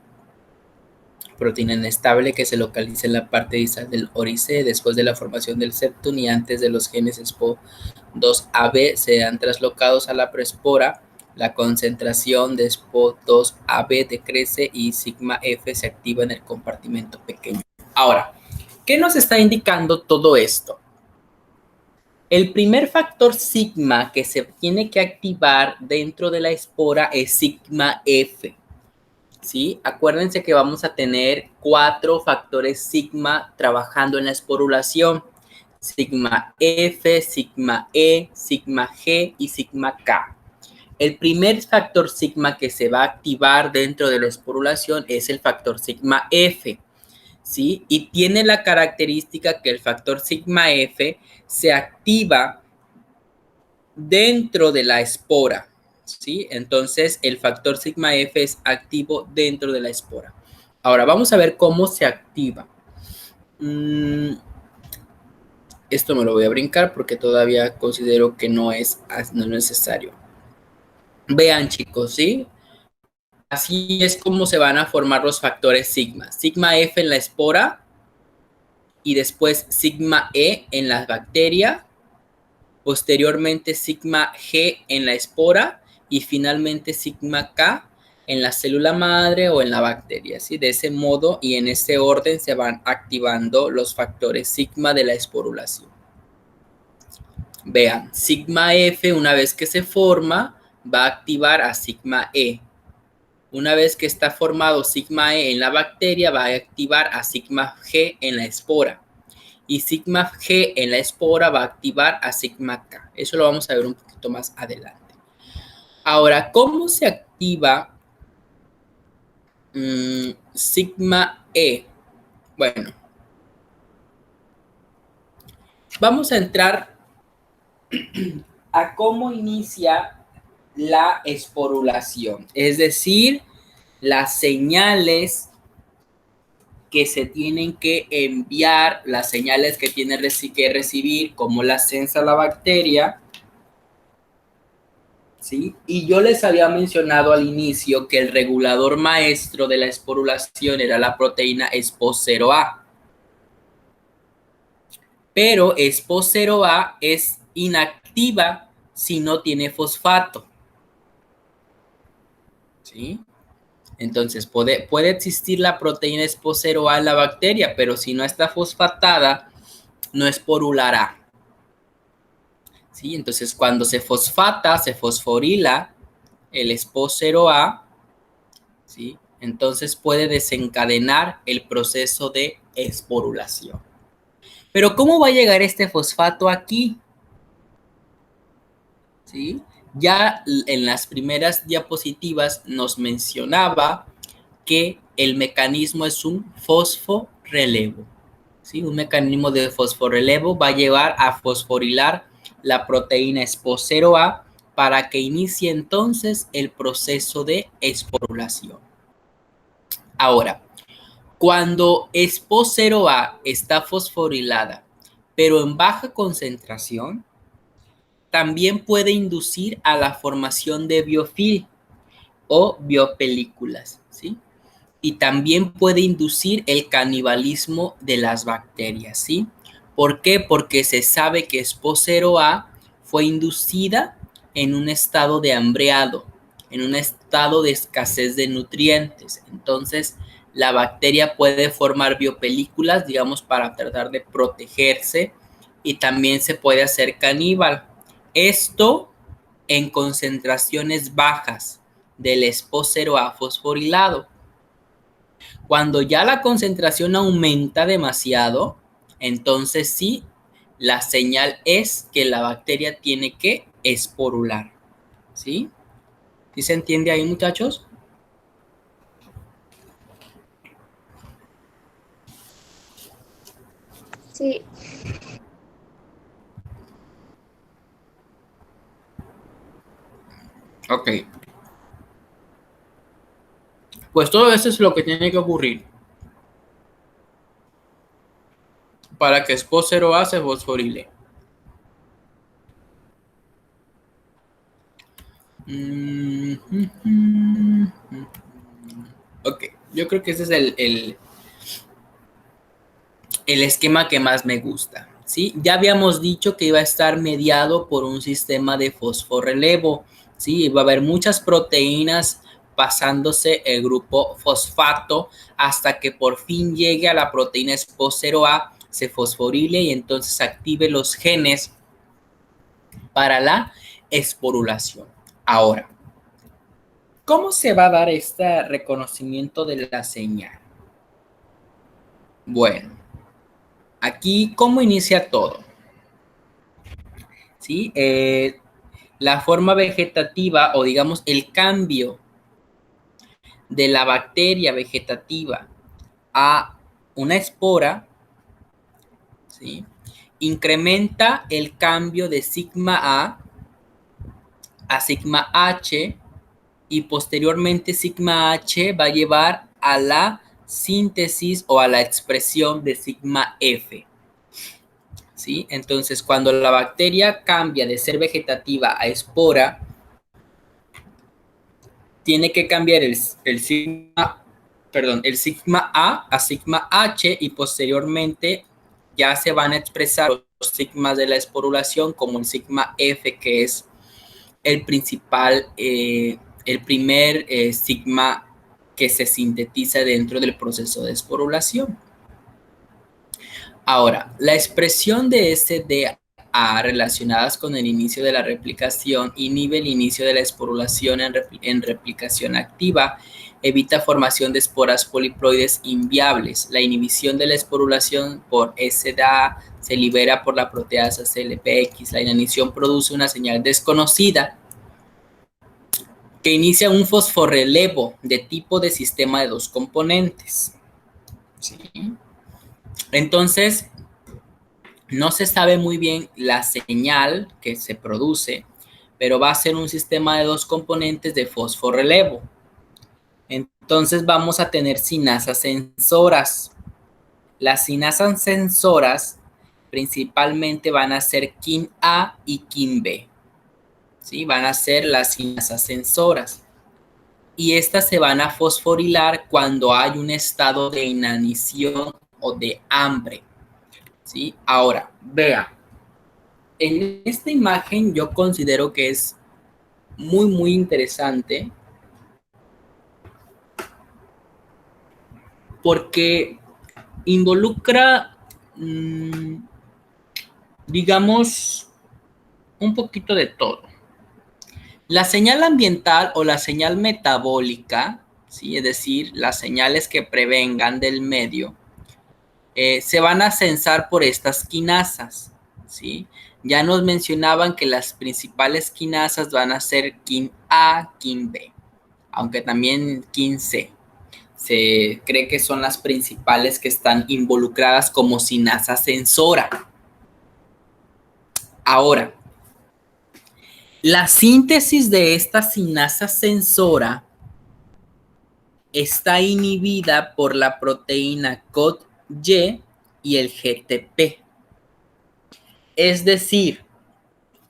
proteína inestable que se localiza en la parte distal del órice después de la formación del septum y antes de los genes SPO2AB sean traslocados a la preespora. La concentración de SPO2AB decrece y sigma F se activa en el compartimento pequeño. Ahora, ¿qué nos está indicando todo esto? El primer factor sigma que se tiene que activar dentro de la espora es sigma F. ¿Sí? Acuérdense que vamos a tener 4 factores sigma trabajando en la esporulación. Sigma F, sigma E, sigma G y sigma K. El primer factor sigma que se va a activar dentro de la esporulación es el factor sigma F, ¿sí? Y tiene la característica que el factor sigma F se activa dentro de la espora, ¿sí? Entonces, el factor sigma F es activo dentro de la espora. Ahora, vamos a ver cómo se activa. Esto me lo voy a brincar porque todavía considero que no es necesario. Vean, chicos, ¿sí? Así es como se van a formar los factores sigma. Sigma F en la espora y después sigma E en la bacteria. Posteriormente sigma G en la espora y finalmente sigma K en la célula madre o en la bacteria. ¿Sí? De ese modo y en ese orden se van activando los factores sigma de la esporulación. Vean, sigma F una vez que se forma va a activar a sigma E. Una vez que está formado sigma E en la bacteria, va a activar a sigma G en la espora. Y sigma G en la espora va a activar a sigma K. Eso lo vamos a ver un poquito más adelante. Ahora, ¿cómo se activa sigma E? Bueno, vamos a entrar a cómo inicia la esporulación, es decir, las señales que se tienen que enviar, las señales que tiene que recibir, como la sensa la bacteria, ¿sí? Y yo les había mencionado al inicio que el regulador maestro de la esporulación era la proteína ESPO0A. Pero ESPO0A es inactiva si no tiene fosfato. ¿Sí? Entonces, puede existir la proteína ESPO0A en la bacteria, pero si no está fosfatada, no esporulará. ¿Sí? Entonces, cuando se fosfata, se fosforila el ESPO0A, ¿sí? Entonces puede desencadenar el proceso de esporulación. Pero, ¿cómo va a llegar este fosfato aquí? ¿Sí? Ya en las primeras diapositivas nos mencionaba que el mecanismo es un fosforrelevo. ¿Sí? Un mecanismo de fosforrelevo va a llevar a fosforilar la proteína ESPO0A para que inicie entonces el proceso de esporulación. Ahora, cuando ESPO0A está fosforilada, pero en baja concentración, también puede inducir a la formación de biofilm o biopelículas, ¿sí? Y también puede inducir el canibalismo de las bacterias, ¿sí? ¿Por qué? Porque se sabe que ESPO0A fue inducida en un estado de hambreado, en un estado de escasez de nutrientes. Entonces, la bacteria puede formar biopelículas, digamos, para tratar de protegerse y también se puede hacer caníbal. Esto en concentraciones bajas del ESPO0A fosforilado. Cuando ya la concentración aumenta demasiado, entonces sí, la señal es que la bacteria tiene que esporular. ¿Sí? ¿Sí se entiende ahí, muchachos? Sí. Ok. Pues todo eso es lo que tiene que ocurrir para que ESPO0A se fosforile. Ok, yo creo que ese es el esquema que más me gusta, ¿sí? Ya habíamos dicho que iba a estar mediado por un sistema de fosforrelevo, ¿sí? Va a haber muchas proteínas pasándose el grupo fosfato hasta que por fin llegue a la proteína ESPO0A, se fosforile y entonces active los genes para la esporulación. Ahora, ¿cómo se va a dar este reconocimiento de la señal? Bueno, aquí, ¿cómo inicia todo? ¿Sí? La forma vegetativa o digamos el cambio de la bacteria vegetativa a una espora, ¿sí? Incrementa el cambio de sigma a sigma H y posteriormente sigma H va a llevar a la síntesis o a la expresión de sigma F. ¿Sí? Entonces, cuando la bacteria cambia de ser vegetativa a espora, tiene que cambiar el sigma A sigma H y posteriormente ya se van a expresar los sigmas de la esporulación como el sigma F, que es el principal, el primer sigma que se sintetiza dentro del proceso de esporulación. Ahora, la expresión de SDA relacionadas con el inicio de la replicación inhibe el inicio de la esporulación en replicación activa, evita formación de esporas poliploides inviables. La inhibición de la esporulación por SDA se libera por la proteasa CLPX. La inanición produce una señal desconocida que inicia un fosforrelevo de tipo de sistema de dos componentes. ¿Sí? Entonces, no se sabe muy bien la señal que se produce, pero va a ser un sistema de dos componentes de fosforrelevo. Entonces vamos a tener sinasas sensoras. Las sinasas sensoras principalmente van a ser KIN A y KIN B. ¿Sí? Van a ser las sinasas sensoras. Y estas se van a fosforilar cuando hay un estado de inanición o de hambre. ¿Sí? Ahora, vea, en esta imagen yo considero que es muy interesante porque involucra, digamos, un poquito de todo. La señal ambiental o la señal metabólica, ¿sí? Es decir, las señales que prevengan del medio, se van a censar por estas quinasas, ¿sí? Ya nos mencionaban que las principales quinasas van a ser KIN A, KIN B, aunque también KIN C. Se cree que son las principales que están involucradas como sinasa sensora. Ahora, la síntesis de esta sinasa sensora está inhibida por la proteína COD-Y y el GTP. Es decir,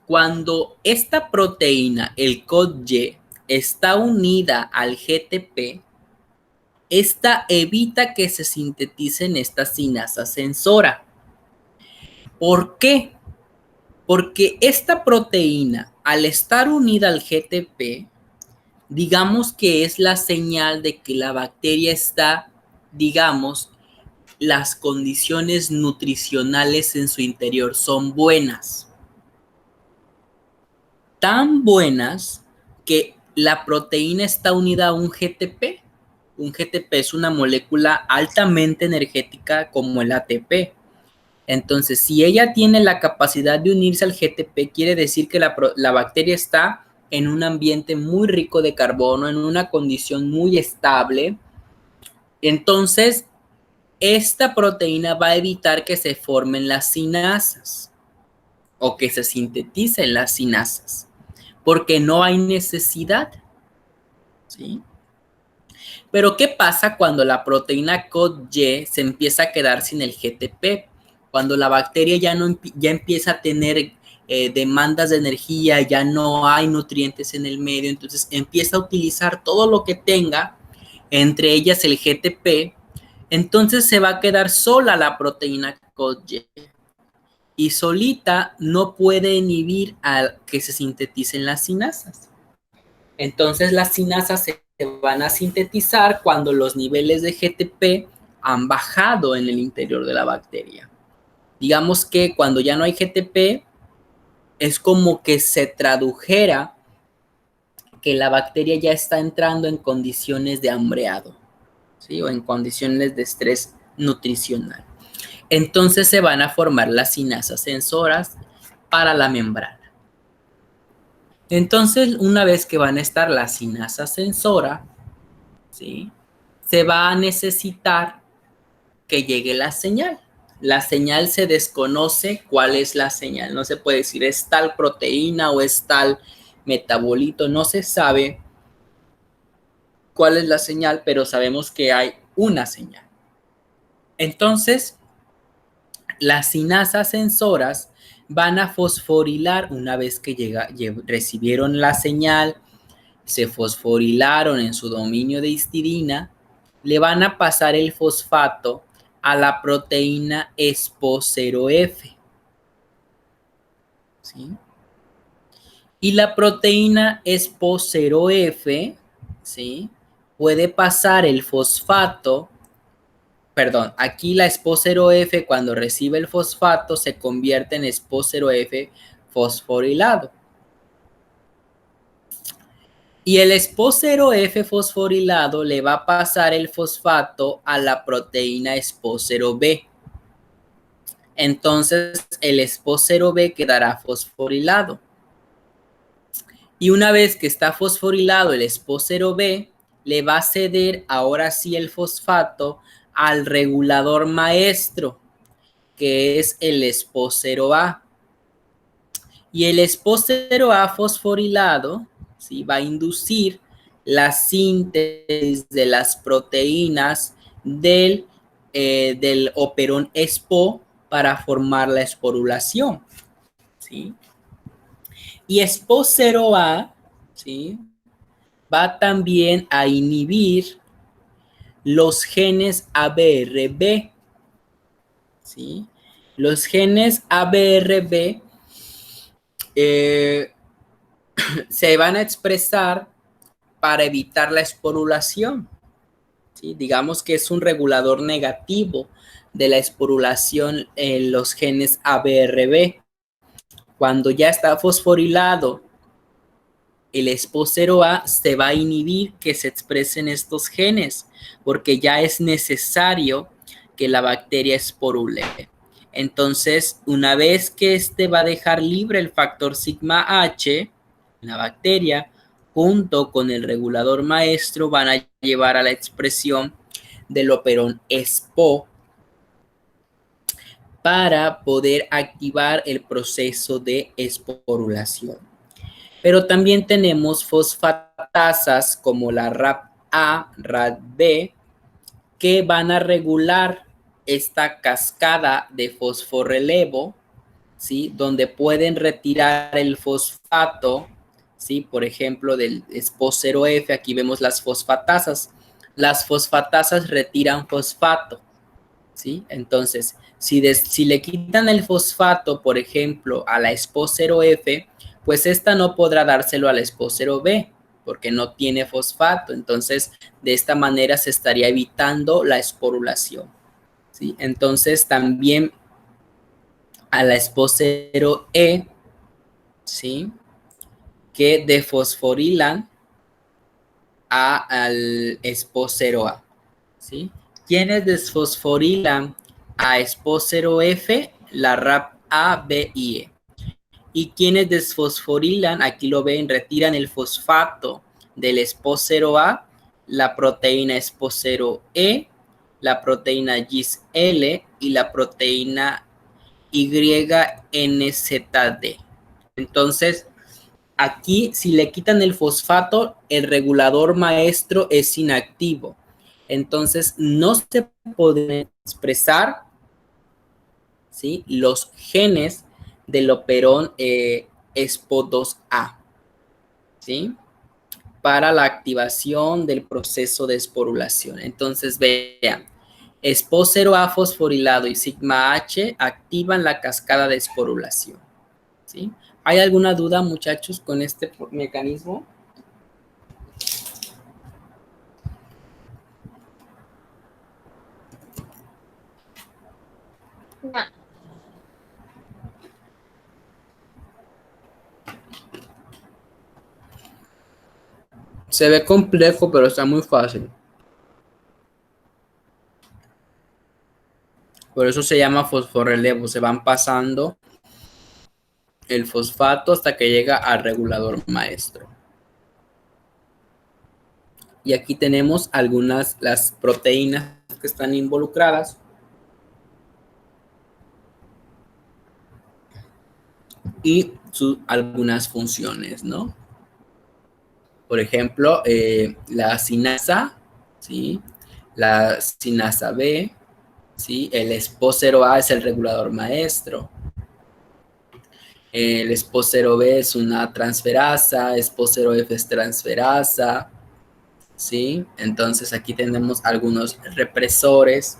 cuando esta proteína, el COD-Y, está unida al GTP, esta evita que se sinteticen estas sinasa sensora. ¿Por qué? Porque esta proteína, al estar unida al GTP, digamos que es la señal de que la bacteria está, digamos, las condiciones nutricionales en su interior son buenas. Tan buenas que la proteína está unida a un GTP. Un GTP es una molécula altamente energética como el ATP. Entonces, si ella tiene la capacidad de unirse al GTP, quiere decir que la bacteria está en un ambiente muy rico de carbono, en una condición muy estable. Entonces, esta proteína va a evitar que se formen las sinasas o que se sinteticen las sinasas, porque no hay necesidad, ¿sí? Pero, ¿qué pasa cuando la proteína COD-Y se empieza a quedar sin el GTP? Cuando la bacteria ya empieza a tener demandas de energía, ya no hay nutrientes en el medio, entonces empieza a utilizar todo lo que tenga, entre ellas el GTP, entonces se va a quedar sola la proteína COD-Y y solita no puede inhibir a que se sinteticen las sinasas. Entonces las sinasas se van a sintetizar cuando los niveles de GTP han bajado en el interior de la bacteria. Digamos que cuando ya no hay GTP, es como que se tradujera que la bacteria ya está entrando en condiciones de hambreado, ¿sí? O en condiciones de estrés nutricional. Entonces se van a formar las cinasas sensoras para la membrana. Entonces, una vez que van a estar la cinasa sensora, ¿sí? Se va a necesitar que llegue la señal. La señal se desconoce cuál es la señal. No se puede decir es tal proteína o es tal metabolito. No se sabe cuál es la señal, pero sabemos que hay una señal. Entonces, las cinasas sensoras van a fosforilar una vez que recibieron la señal, se fosforilaron en su dominio de histidina, le van a pasar el fosfato a la proteína ESPO0F. ¿Sí? Y la proteína ESPO0F, ¿sí? Puede pasar el fosfato, perdón, aquí la ESPO0F cuando recibe el fosfato se convierte en ESPO0F fosforilado. Y el ESPO0F fosforilado le va a pasar el fosfato a la proteína ESPO0B. Entonces el ESPO0B quedará fosforilado. Y una vez que está fosforilado el ESPO0B, le va a ceder ahora sí el fosfato al regulador maestro, que es el ESPO0A. Y el ESPO0A fosforilado, ¿sí? Va a inducir la síntesis de las proteínas del operón ESPO para formar la esporulación, ¿sí? Y ESPO0A, ¿sí? Va también a inhibir los genes ABRB, ¿sí? Los genes ABRB se van a expresar para evitar la esporulación, ¿sí? Digamos que es un regulador negativo de la esporulación en los genes ABRB. Cuando ya está fosforilado el ESPO0A, se va a inhibir que se expresen estos genes porque ya es necesario que la bacteria esporule. Entonces, una vez que este va a dejar libre el factor sigma H, la bacteria, junto con el regulador maestro, van a llevar a la expresión del operón ESPO para poder activar el proceso de esporulación. Pero también tenemos fosfatasas como la RAP-A, RAP-B, que van a regular esta cascada de fosforrelevo, ¿sí? Donde pueden retirar el fosfato, ¿sí? Por ejemplo, del ESPO0F, aquí vemos las fosfatasas. Las fosfatasas retiran fosfato, ¿sí? Entonces, si le quitan el fosfato, por ejemplo, a la ESPO0F, pues esta no podrá dárselo a la ESPO0B porque no tiene fosfato. Entonces, de esta manera se estaría evitando la esporulación, ¿sí? Entonces, también a la ESPO0E, ¿sí? Que defosforilan al ESPO0A, ¿sí? ¿Quiénes desfosforilan a ESPO0F? La RAP-A, B y E. ¿Y quienes desfosforilan? Aquí lo ven, retiran el fosfato del ESPO0A, la proteína ESPO0E, la proteína GIS-L y la proteína YNZD. Entonces, aquí, si le quitan el fosfato, el regulador maestro es inactivo. Entonces, no se pueden expresar, ¿sí? Los genes del operón ESPO2A, ¿sí? Para la activación del proceso de esporulación. Entonces, vean, ESPO0A fosforilado y sigma H activan la cascada de esporulación, ¿sí? ¿Hay alguna duda, muchachos, con este mecanismo? No. Se ve complejo, pero está muy fácil. Por eso se llama fosforrelevo. Se van pasando el fosfato hasta que llega al regulador maestro. Y aquí tenemos las proteínas que están involucradas. Y algunas funciones, ¿no? Por ejemplo, la sinasa, ¿sí? La sinasa B, ¿sí? El SPO0A es el regulador maestro. El SPO0B es una transferasa, SPO0F es transferasa, ¿sí? Entonces aquí tenemos algunos represores,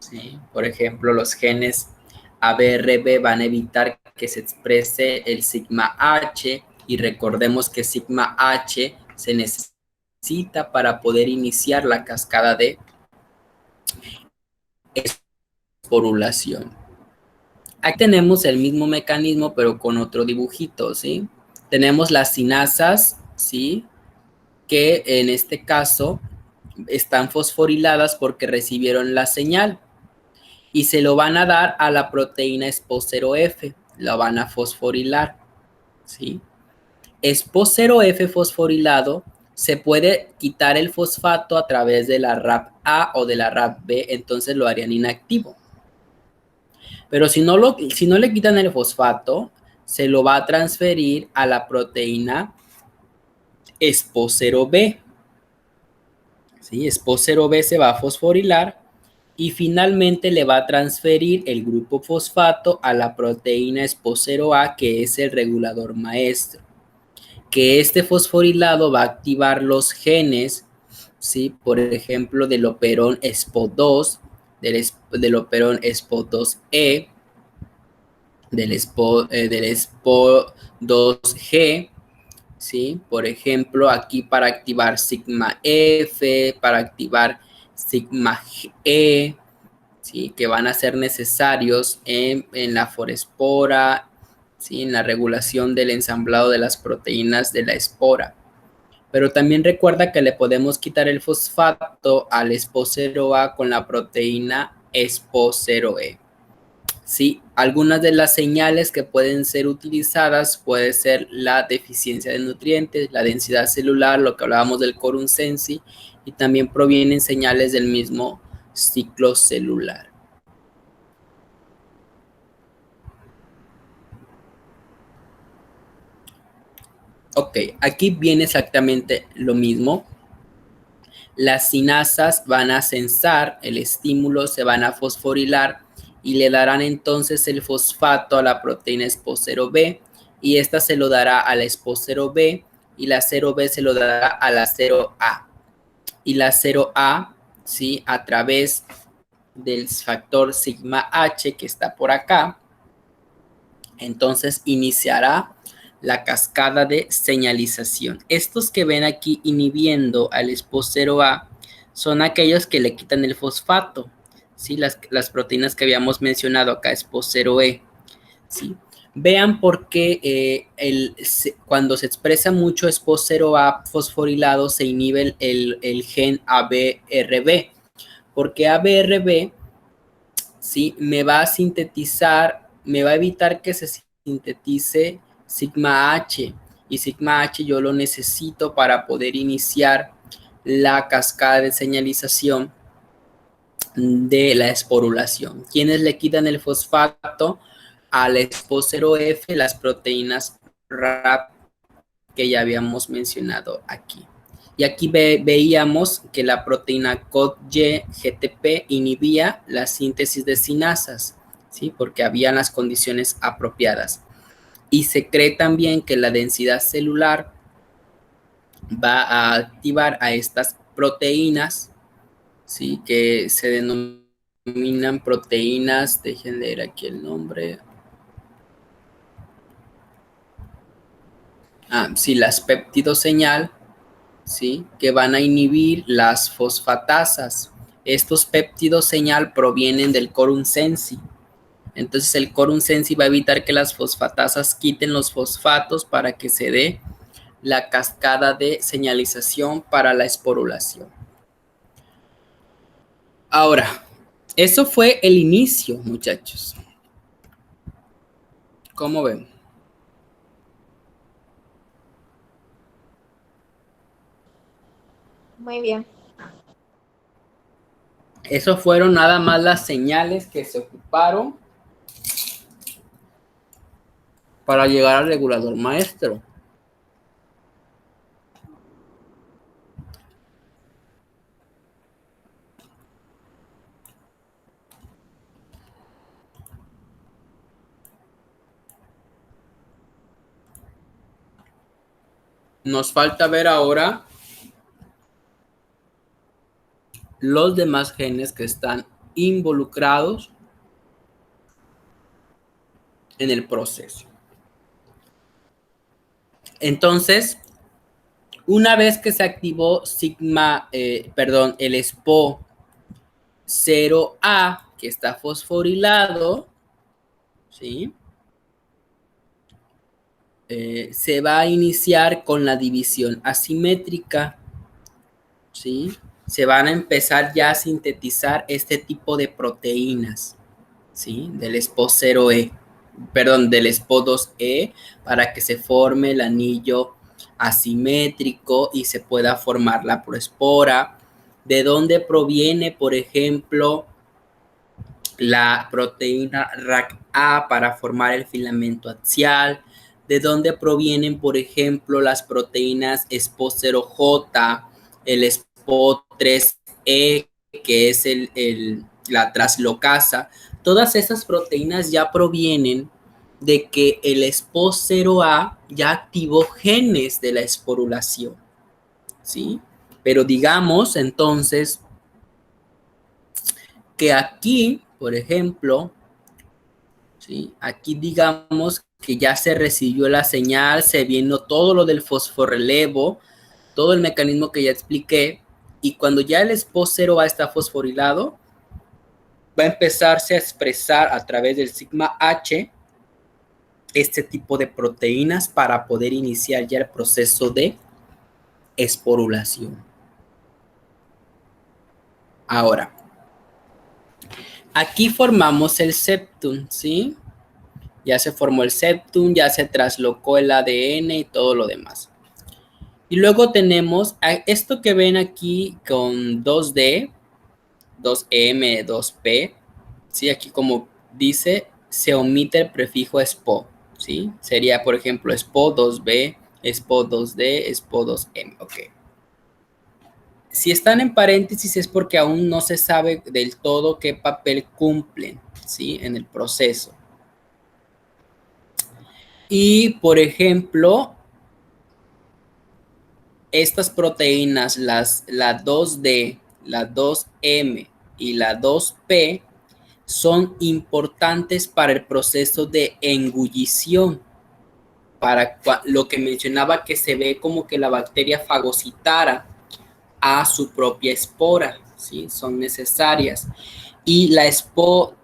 ¿sí? Por ejemplo, los genes ABRB van a evitar que se exprese el sigma H, y recordemos que sigma H se necesita para poder iniciar la cascada de esporulación. Aquí tenemos el mismo mecanismo, pero con otro dibujito, ¿sí? Tenemos las sinasas, ¿sí? Que en este caso están fosforiladas porque recibieron la señal y se lo van a dar a la proteína SPO0F, la van a fosforilar, ¿sí? SPO0F fosforilado, se puede quitar el fosfato a través de la RAP-A o de la RAP-B, entonces lo harían inactivo. Pero si no le quitan el fosfato, se lo va a transferir a la proteína SPO0B. ¿Sí? SPO0B se va a fosforilar y finalmente le va a transferir el grupo fosfato a la proteína SPO0A, que es el regulador maestro. Que este fosforilado va a activar los genes, ¿sí? Por ejemplo, del operón SPO2, del operón SPO2E, del SPO2G, ¿sí? Por ejemplo, aquí para activar sigma F, para activar sigma E, ¿sí? Que van a ser necesarios en la forespora, ¿sí? En la regulación del ensamblado de las proteínas de la espora. Pero también recuerda que le podemos quitar el fosfato al SPO0A con la proteína SPO0E. Sí, algunas de las señales que pueden ser utilizadas puede ser la deficiencia de nutrientes, la densidad celular, lo que hablábamos del quorum sensi, y también provienen señales del mismo ciclo celular. Ok, aquí viene exactamente lo mismo. Las sinasas van a sensar el estímulo, se van a fosforilar y le darán entonces el fosfato a la proteína SPO0B, y esta se lo dará a la SPO0B y la 0B se lo dará a la 0A. Y la 0A, ¿sí? A través del factor sigma H que está por acá, entonces iniciará la cascada de señalización. Estos que ven aquí inhibiendo al SPO0A son aquellos que le quitan el fosfato, ¿sí? Las proteínas que habíamos mencionado acá, SPO0E, ¿sí? Vean por qué cuando se expresa mucho SPO0A fosforilado se inhibe el gen ABRB, porque ABRB, ¿sí? Me va a evitar que se sintetice sigma H, y sigma H yo lo necesito para poder iniciar la cascada de señalización de la esporulación. ¿Quiénes le quitan el fosfato al SPO0F? Las proteínas RAP que ya habíamos mencionado aquí. Y aquí veíamos que la proteína COD-Y-GTP inhibía la síntesis de sinasas, ¿sí? Porque habían las condiciones apropiadas. Y se cree también que la densidad celular va a activar a estas proteínas, ¿sí? Que se denominan proteínas, dejen leer aquí el nombre. Sí, las péptidoseñal, ¿sí? Que van a inhibir las fosfatasas. Estos péptidos señal provienen del quorum sensi. Entonces el quorum sensi va a evitar que las fosfatasas quiten los fosfatos para que se dé la cascada de señalización para la esporulación. Ahora, eso fue el inicio, muchachos. ¿Cómo ven? Muy bien. Esos fueron nada más las señales que se ocuparon para llegar al regulador maestro. Nos falta ver ahora los demás genes que están involucrados en el proceso. Entonces, una vez que se activó el SPO 0A, que está fosforilado, ¿sí? Se va a iniciar con la división asimétrica, ¿sí? Se van a empezar ya a sintetizar este tipo de proteínas, ¿sí? Del SPO0E, del SPO2E, para que se forme el anillo asimétrico y se pueda formar la proespora. ¿De dónde proviene, por ejemplo, la proteína RACA para formar el filamento axial? ¿De dónde provienen, por ejemplo, las proteínas SPO0J, el SPO3E, que es la traslocasa? Todas esas proteínas ya provienen de que el SPO0A ya activó genes de la esporulación, ¿sí? Pero digamos entonces que aquí, por ejemplo, ¿sí? Aquí digamos que ya se recibió la señal, se vino todo lo del fosforrelevo, todo el mecanismo que ya expliqué, y cuando ya el SPO0A está fosforilado, va a empezarse a expresar a través del sigma H este tipo de proteínas para poder iniciar ya el proceso de esporulación. Ahora, aquí formamos el septum, ¿sí? Ya se formó el septum, ya se traslocó el ADN y todo lo demás. Y luego tenemos esto que ven aquí con 2D, 2M, 2P, ¿sí? Aquí como dice, se omite el prefijo SPO, ¿sí? Sería, por ejemplo, SPO 2B, SPO 2D, SPO 2M, ok. Si están en paréntesis es porque aún no se sabe del todo qué papel cumplen, ¿sí? En el proceso. Y, por ejemplo, estas proteínas, la 2D, la 2M y la 2P, son importantes para el proceso de engullición, para lo que mencionaba que se ve como que la bacteria fagocitara a su propia espora, ¿sí? Son necesarias. Y la SPO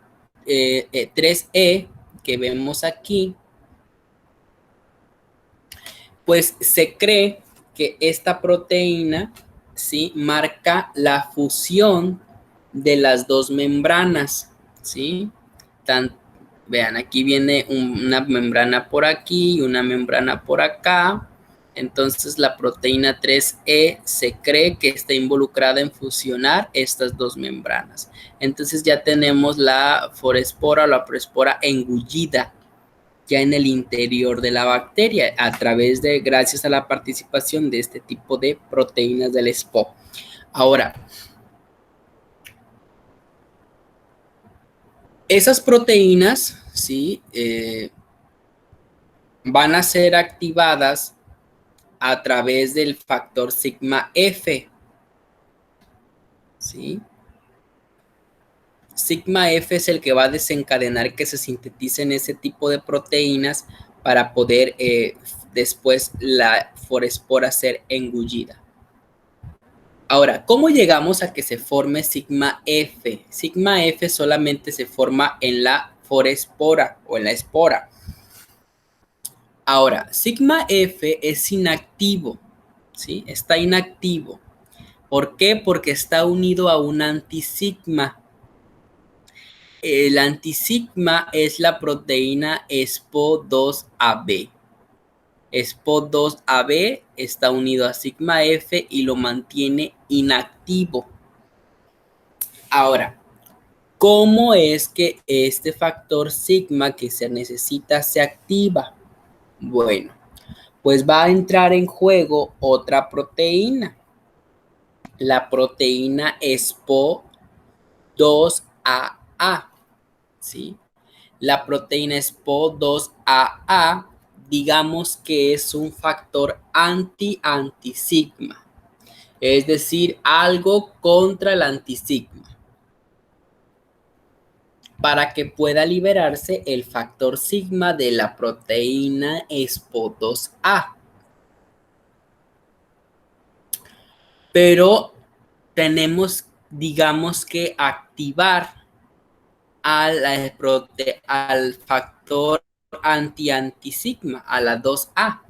3E que vemos aquí, pues se cree que esta proteína, ¿sí? Marca la fusión de las dos membranas, ¿sí? Vean, aquí viene una membrana por aquí y una membrana por acá. Entonces la proteína 3E se cree que está involucrada en fusionar estas dos membranas. Entonces ya tenemos la forespora o la proespora engullida ya en el interior de la bacteria gracias a la participación de este tipo de proteínas del SPO. Ahora, esas proteínas, ¿sí? Van a ser activadas a través del factor sigma F, ¿sí? Sigma F es el que va a desencadenar que se sinteticen ese tipo de proteínas para poder después la forespora ser engullida. Ahora, ¿cómo llegamos a que se forme sigma F? Sigma F solamente se forma en la forespora o en la espora. Ahora, sigma F es inactivo, ¿sí? Está inactivo. ¿Por qué? Porque está unido a un antisigma. El antisigma es la proteína SPO2AB. SPO2AB está unido a sigma F y lo mantiene inactivo. Ahora, ¿cómo es que este factor sigma que se necesita se activa? Bueno, pues va a entrar en juego otra proteína, la proteína SPO2AA, ¿sí? La proteína SPO2AA, digamos que es un factor anti-antisigma, es decir, algo contra el antisigma, para que pueda liberarse el factor sigma de la proteína SPO2A. Pero tenemos, digamos que activar al factor anti-antisigma, a la 2A.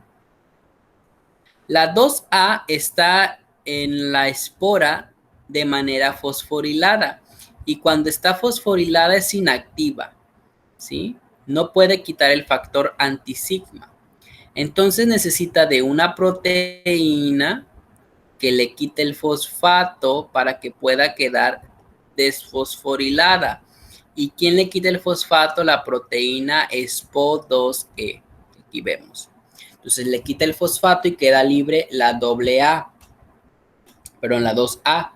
La 2A está en la espora de manera fosforilada y cuando está fosforilada es inactiva, ¿sí? No puede quitar el factor antisigma. Entonces necesita de una proteína que le quite el fosfato para que pueda quedar desfosforilada. ¿Y quién le quita el fosfato? La proteína SPO2E. Aquí vemos. Entonces le quita el fosfato y queda libre la AA, perdón, la 2A.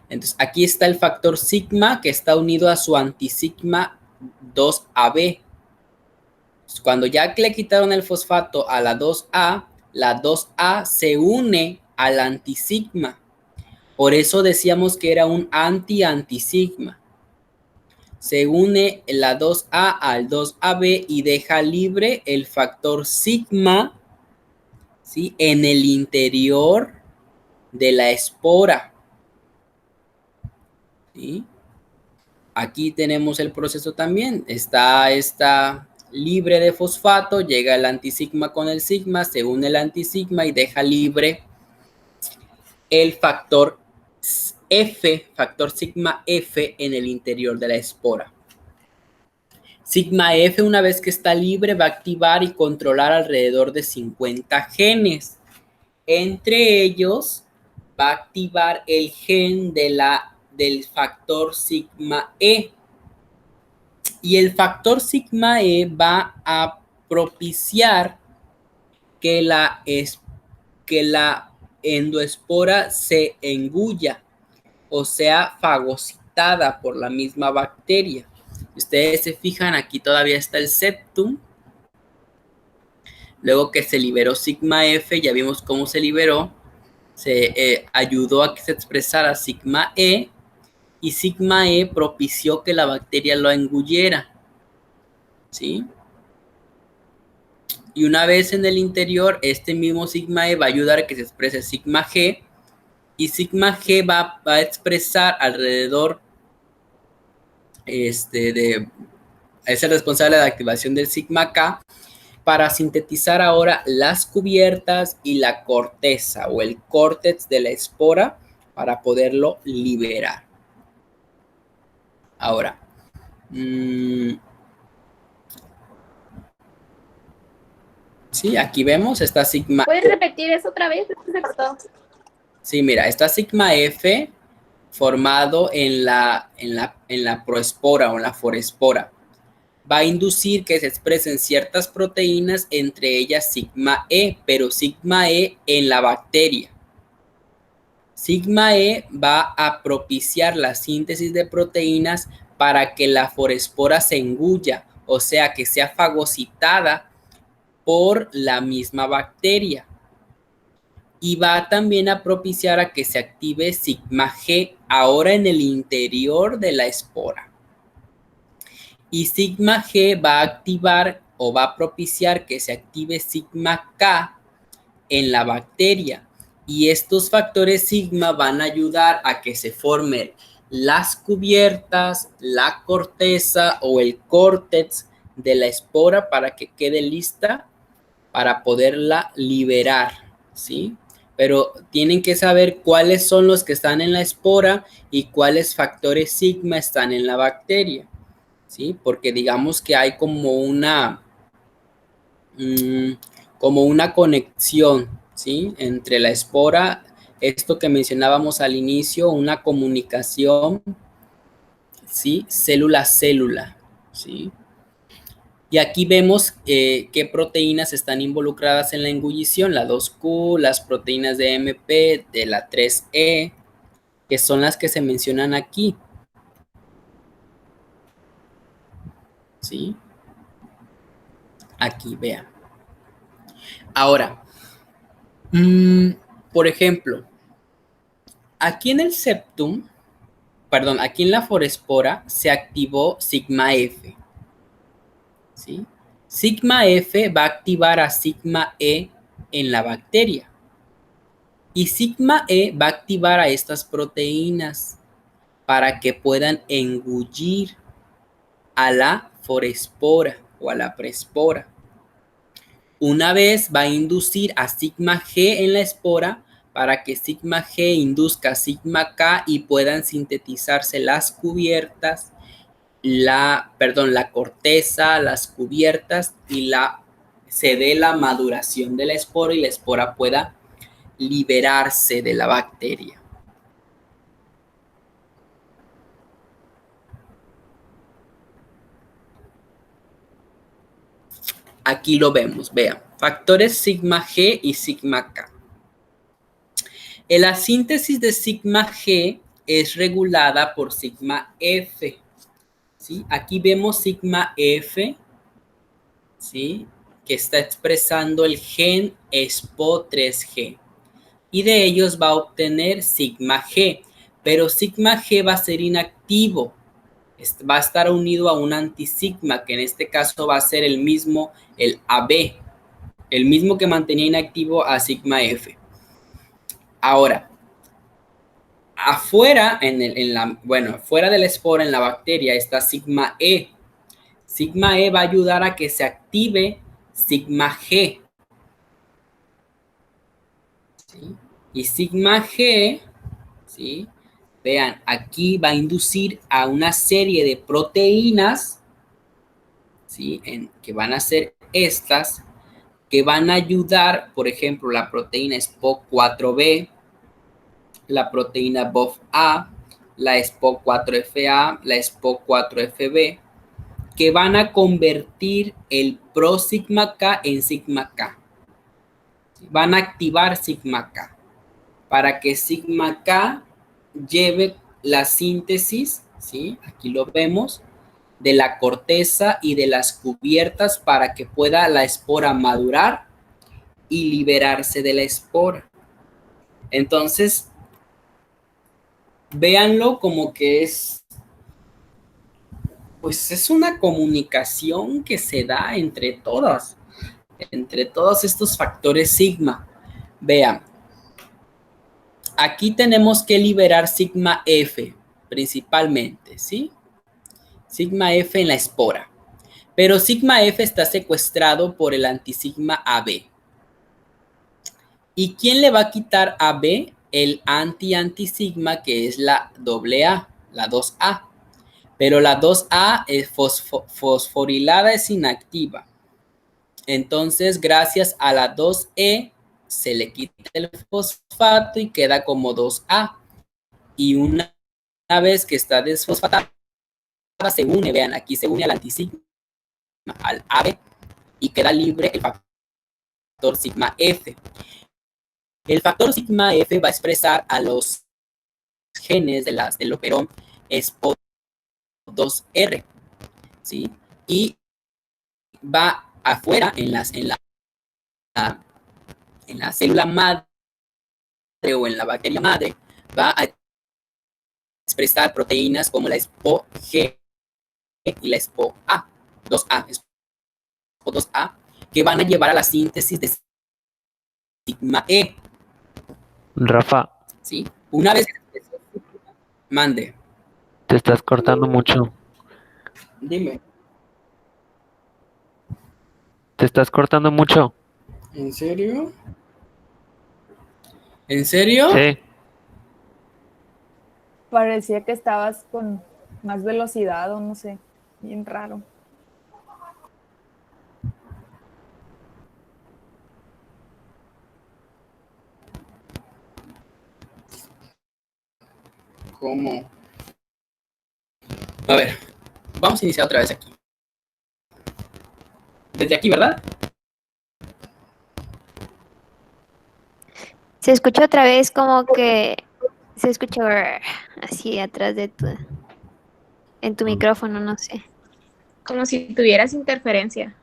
Entonces aquí está el factor sigma que está unido a su antisigma 2AB. Cuando ya le quitaron el fosfato a la 2A se une al antisigma. Por eso decíamos que era un anti-antisigma. Se une la 2A al 2AB y deja libre el factor sigma, ¿sí? En el interior de la espora, ¿sí? Aquí tenemos el proceso también. Está libre de fosfato, llega el antisigma con el sigma, se une el antisigma y deja libre el factor F, factor sigma F en el interior de la espora. Sigma F, una vez que está libre, va a activar y controlar alrededor de 50 genes. Entre ellos, va a activar el gen del factor sigma E. Y el factor sigma E va a propiciar que la endoespora se engulla o sea fagocitada por la misma bacteria. Ustedes se fijan, aquí todavía está el septum. Luego que se liberó sigma F, ya vimos cómo se liberó. Se ayudó a que se expresara sigma E y sigma E propició que la bacteria lo engulliera, ¿sí? Y una vez en el interior, este mismo sigma E va a ayudar a que se exprese sigma G y sigma G va a expresar alrededor es el responsable de la activación del sigma K para sintetizar ahora las cubiertas y la corteza o el córtex de la espora para poderlo liberar. Ahora, sí, aquí vemos esta sigma. ¿Puedes repetir eso otra vez? Sí, mira, está sigma F formado en la proespora o en la forespora. Va a inducir que se expresen ciertas proteínas, entre ellas sigma E, pero sigma E en la bacteria. Sigma E va a propiciar la síntesis de proteínas para que la forespora se engulla, o sea, que sea fagocitada por la misma bacteria. Y va también a propiciar a que se active sigma G ahora en el interior de la espora. Y sigma G va a activar o va a propiciar que se active sigma K en la bacteria. Y estos factores sigma van a ayudar a que se formen las cubiertas, la corteza o el córtex de la espora para que quede lista para poderla liberar, ¿sí? Pero tienen que saber cuáles son los que están en la espora y cuáles factores sigma están en la bacteria, ¿sí? Porque digamos que hay como una conexión, ¿sí? Entre la espora, esto que mencionábamos al inicio, una comunicación, ¿sí? Célula a célula, ¿sí? Y aquí vemos qué proteínas están involucradas en la engullición, la 2Q, las proteínas de MP, de la 3E, que son las que se mencionan aquí, ¿sí? Aquí, vean. Ahora, por ejemplo, aquí en el septum, perdón, aquí en la forespora se activó sigma F, ¿sí? Sigma F va a activar a sigma E en la bacteria. Y sigma E va a activar a estas proteínas para que puedan engullir a la forespora o a la prespora. Una vez va a inducir a sigma G en la espora para que sigma G induzca a sigma K y puedan sintetizarse las cubiertas, la corteza, las cubiertas y se dé la maduración de la espora y la espora pueda liberarse de la bacteria. Aquí lo vemos, vean, factores sigma G y sigma K. En la síntesis de sigma G es regulada por sigma F, ¿sí? Aquí vemos sigma F, ¿sí? Que está expresando el gen SPO3G. Y de ellos va a obtener sigma G, pero sigma G va a ser inactivo, va a estar unido a un antisigma, que en este caso va a ser el mismo, el AB, el mismo que mantenía inactivo a sigma F. Ahora, afuera, fuera de la espora, en la bacteria, está sigma E. Sigma E va a ayudar a que se active sigma G, ¿sí? Y sigma G, ¿sí? Vean, aquí va a inducir a una serie de proteínas, ¿sí? Que van a ser estas, que van a ayudar, por ejemplo, la proteína SPO4B, la proteína BOF-A, la SPO4FA, la SPO4FB, que van a convertir el pro sigma K en sigma K. Van a activar sigma K para que sigma K lleve la síntesis, ¿sí? Aquí lo vemos, de la corteza y de las cubiertas para que pueda la espora madurar y liberarse de la espora. Entonces, véanlo como que pues es una comunicación que se da entre todos estos factores sigma. Vean, aquí tenemos que liberar sigma F principalmente, ¿sí? Sigma F en la espora. Pero sigma F está secuestrado por el antisigma AB. ¿Y quién le va a quitar a B? El anti-antisigma, que es la AA, la 2A. Pero la 2A es fosforilada, es inactiva. Entonces, gracias a la 2E, se le quita el fosfato y queda como 2A. Y una vez que está desfosfatada, se une, vean, aquí se une al antisigma, al AB, y queda libre el factor sigma F. El factor sigma F va a expresar a los genes del operón SPO2R, ¿sí? Y va afuera en la célula madre o en la bacteria madre, va a expresar proteínas como la SPO-G y la SPO-A, 2A, SPO2A, que van a llevar a la síntesis de sigma E. Rafa, ¿Sí? Una vez que mande. te estás cortando mucho. Dime. Te estás cortando mucho. ¿En serio? ¿En serio? Sí, Parecía que estabas con más velocidad o no sé, bien raro. ¿Cómo? A ver, vamos a iniciar otra vez aquí. Desde aquí, ¿verdad? Se escucha otra vez como que se escucha así atrás de en tu micrófono, no sé. Como si tuvieras interferencia.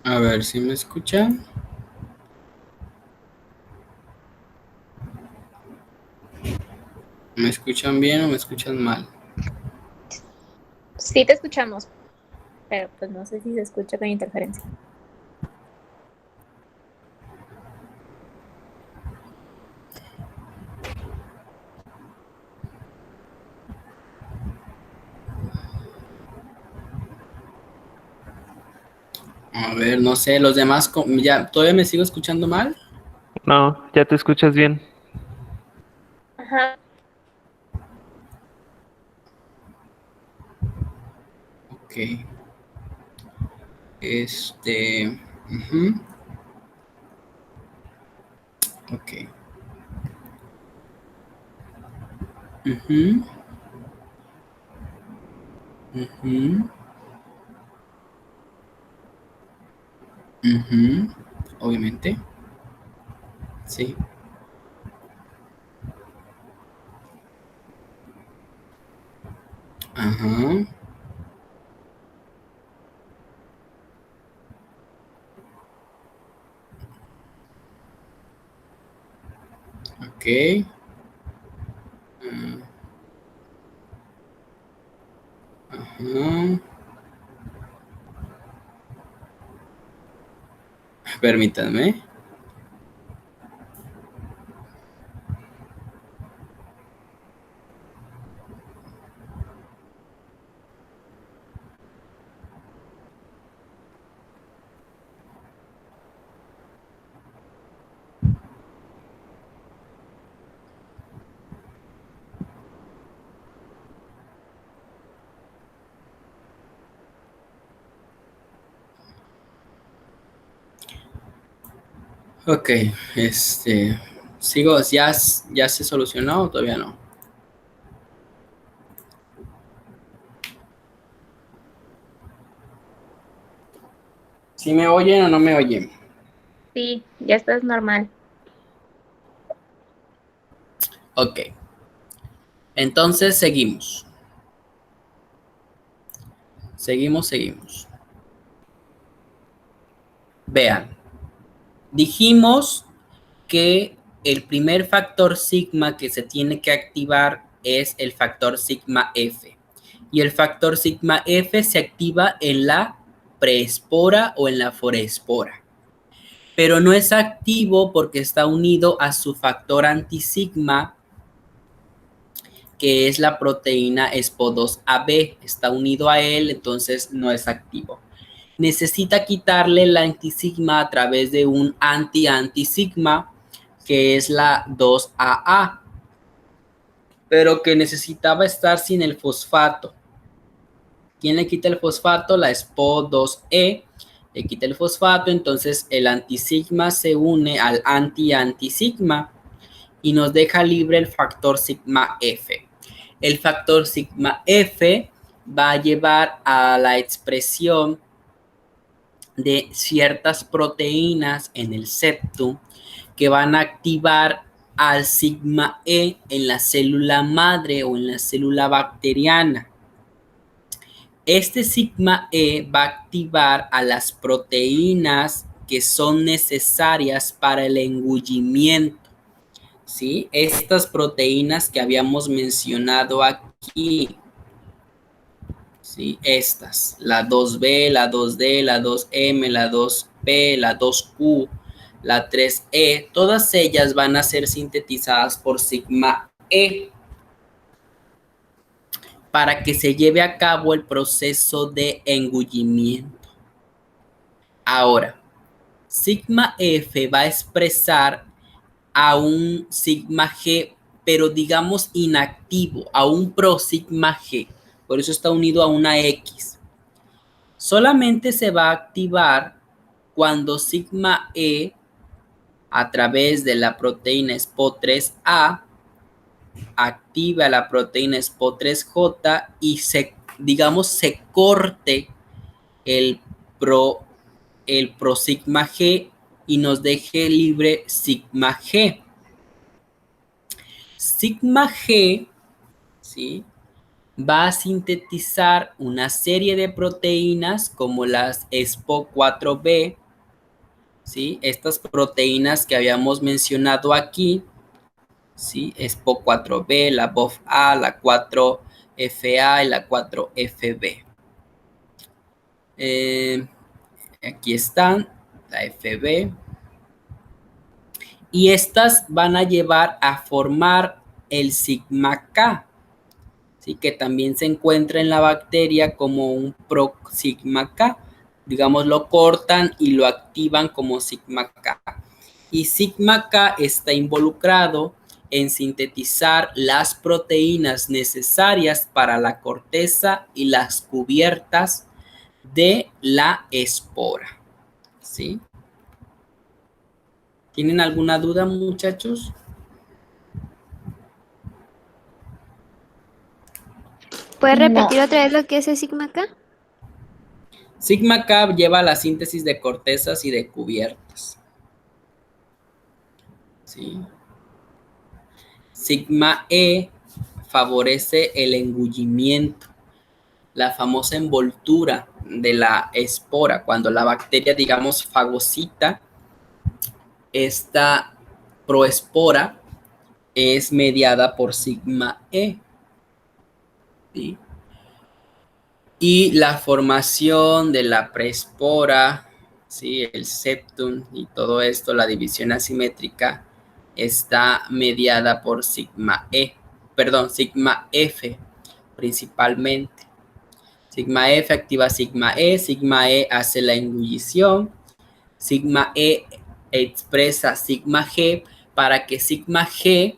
A ver si me escuchan. ¿Me escuchan bien o me escuchan mal? Sí te escuchamos, pero pues no sé si se escucha con interferencia. A ver, no sé, los demás, ya, ¿todavía me sigo escuchando mal? no, ya te escuchas bien. Ajá. Ok. Ujú, ok. Ujú, ujú, ujú, obviamente, sí. Ajá, ok. Ah, ajá. Permítanme. Ok, sigo, ya se solucionó o todavía no. ¿Sí me oyen o no me oyen? Sí, ya estás normal. Ok, entonces seguimos. Seguimos. Vean, dijimos que el primer factor sigma que se tiene que activar es el factor sigma F. Y el factor sigma F se activa en la preespora o en la forespora. Pero no es activo porque está unido a su factor antisigma, que es la proteína SPO2AB. Está unido a él, entonces no es activo. Necesita quitarle la antisigma a través de un anti-antisigma, que es la 2AA, pero que necesitaba estar sin el fosfato. ¿Quién le quita el fosfato? La SPO2E le quita el fosfato, entonces el antisigma se une al anti-antisigma y nos deja libre el factor sigma F. El factor sigma F va a llevar a la expresión de ciertas proteínas en el septum que van a activar al sigma E en la célula madre o en la célula bacteriana. Este sigma E va a activar a las proteínas que son necesarias para el engullimiento, ¿sí? Estas proteínas que habíamos mencionado aquí, ¿sí? Estas, la 2B, la 2D, la 2M, la 2P, la 2Q, la 3E, todas ellas van a ser sintetizadas por sigma E para que se lleve a cabo el proceso de engullimiento. Ahora, sigma F va a expresar a un sigma G, pero digamos inactivo, a un prosigma G. Por eso está unido a una X. Solamente se va a activar cuando sigma E, a través de la proteína SPO3A, activa la proteína SPO3J y se corte el prosigma G y nos deje libre sigma G. Sigma G, ¿sí?, va a sintetizar una serie de proteínas como las SPO4B, ¿sí? Estas proteínas que habíamos mencionado aquí, ¿sí? SPO4B, la BOF-A, la 4FA y la 4FB. Aquí están, la FB. Y estas van a llevar a formar el sigma K, ¿sí?, que también se encuentra en la bacteria como un prosigma K. Digamos, lo cortan y lo activan como sigma K. Y sigma K está involucrado en sintetizar las proteínas necesarias para la corteza y las cubiertas de la espora, ¿sí? ¿Tienen alguna duda, muchachos? ¿Puedes repetir otra vez lo que es el sigma K? Sigma K lleva a la síntesis de cortezas y de cubiertas, ¿sí? Sigma E favorece el engullimiento, la famosa envoltura de la espora. Cuando la bacteria, digamos, fagocita, esta proespora es mediada por sigma E, ¿sí? Y la formación de la preespora, ¿sí?, el septum y todo esto, la división asimétrica, está mediada por sigma F principalmente. Sigma F activa sigma E hace la engullición, sigma E expresa sigma G para que sigma G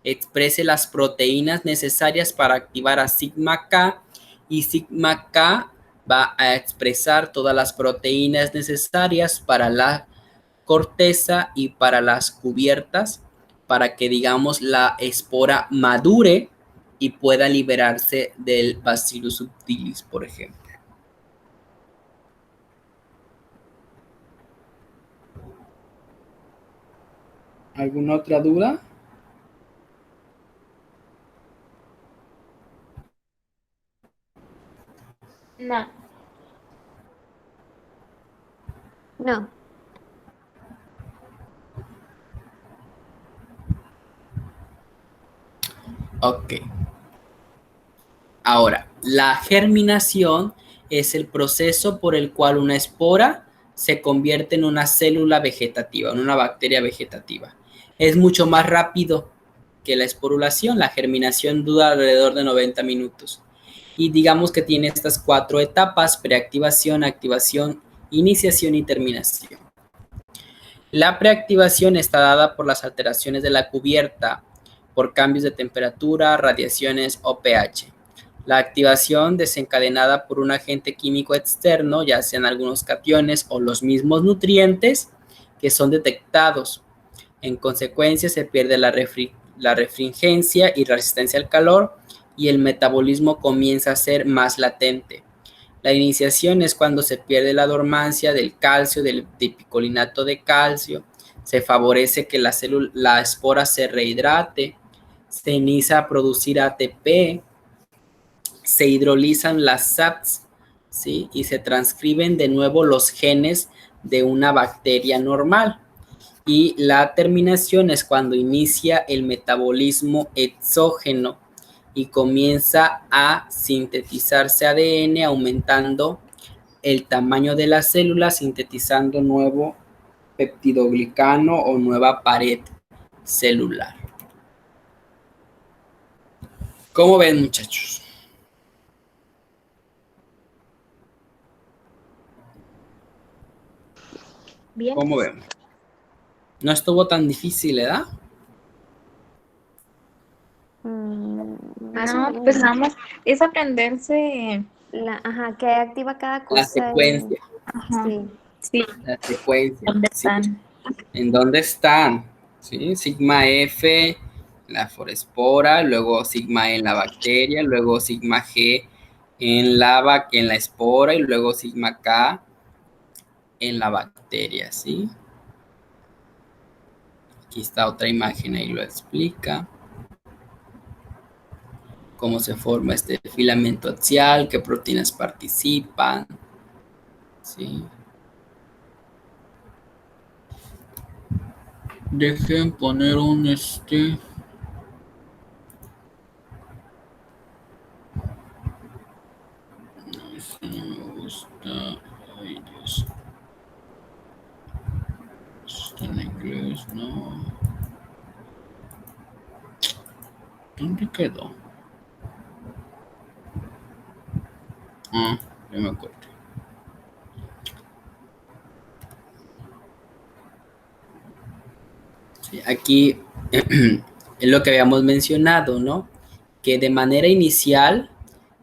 exprese las proteínas necesarias para activar a sigma K, y sigma K va a expresar todas las proteínas necesarias para la corteza y para las cubiertas, para que, digamos, la espora madure y pueda liberarse del Bacillus subtilis, por ejemplo. ¿Alguna otra duda? No. No. Ok. Ahora, la germinación es el proceso por el cual una espora se convierte en una célula vegetativa, en una bacteria vegetativa. Es mucho más rápido que la esporulación. La germinación dura alrededor de 90 minutos. Y digamos que tiene estas 4 etapas: preactivación, activación, iniciación y terminación. La preactivación está dada por las alteraciones de la cubierta, por cambios de temperatura, radiaciones o pH. La activación, desencadenada por un agente químico externo, ya sean algunos cationes o los mismos nutrientes que son detectados. En consecuencia, se pierde la refringencia y resistencia al calor y el metabolismo comienza a ser más latente. La iniciación es cuando se pierde la dormancia del calcio, del picolinato de calcio, se favorece que la espora se rehidrate, se inicia a producir ATP, se hidrolizan las SAPs, ¿sí? Y se transcriben de nuevo los genes de una bacteria normal. Y la terminación es cuando inicia el metabolismo exógeno y comienza a sintetizarse ADN, aumentando el tamaño de la célula, sintetizando nuevo peptidoglicano o nueva pared celular. ¿Cómo ven, muchachos? Bien. ¿Cómo ven? No estuvo tan difícil, ¿verdad? Más o No, menos. pues nada más es aprenderse. Que activa cada La cosa. secuencia. Ajá. Sí. Sí, La secuencia. ¿dónde ¿sí? están? ¿En dónde están? ¿Sí? Sigma F, la forespora, luego sigma E en la bacteria, luego sigma G en la espora y luego sigma K en la bacteria, ¿sí? Aquí está otra imagen, ahí lo explica. Cómo se forma este filamento axial, qué proteínas participan, ¿sí? Dejen poner un No me gusta. Ay, Dios. Está en inglés, no. ¿Dónde quedó? Ah, ya me acuerdo. Sí, aquí es lo que habíamos mencionado, ¿no? Que de manera inicial,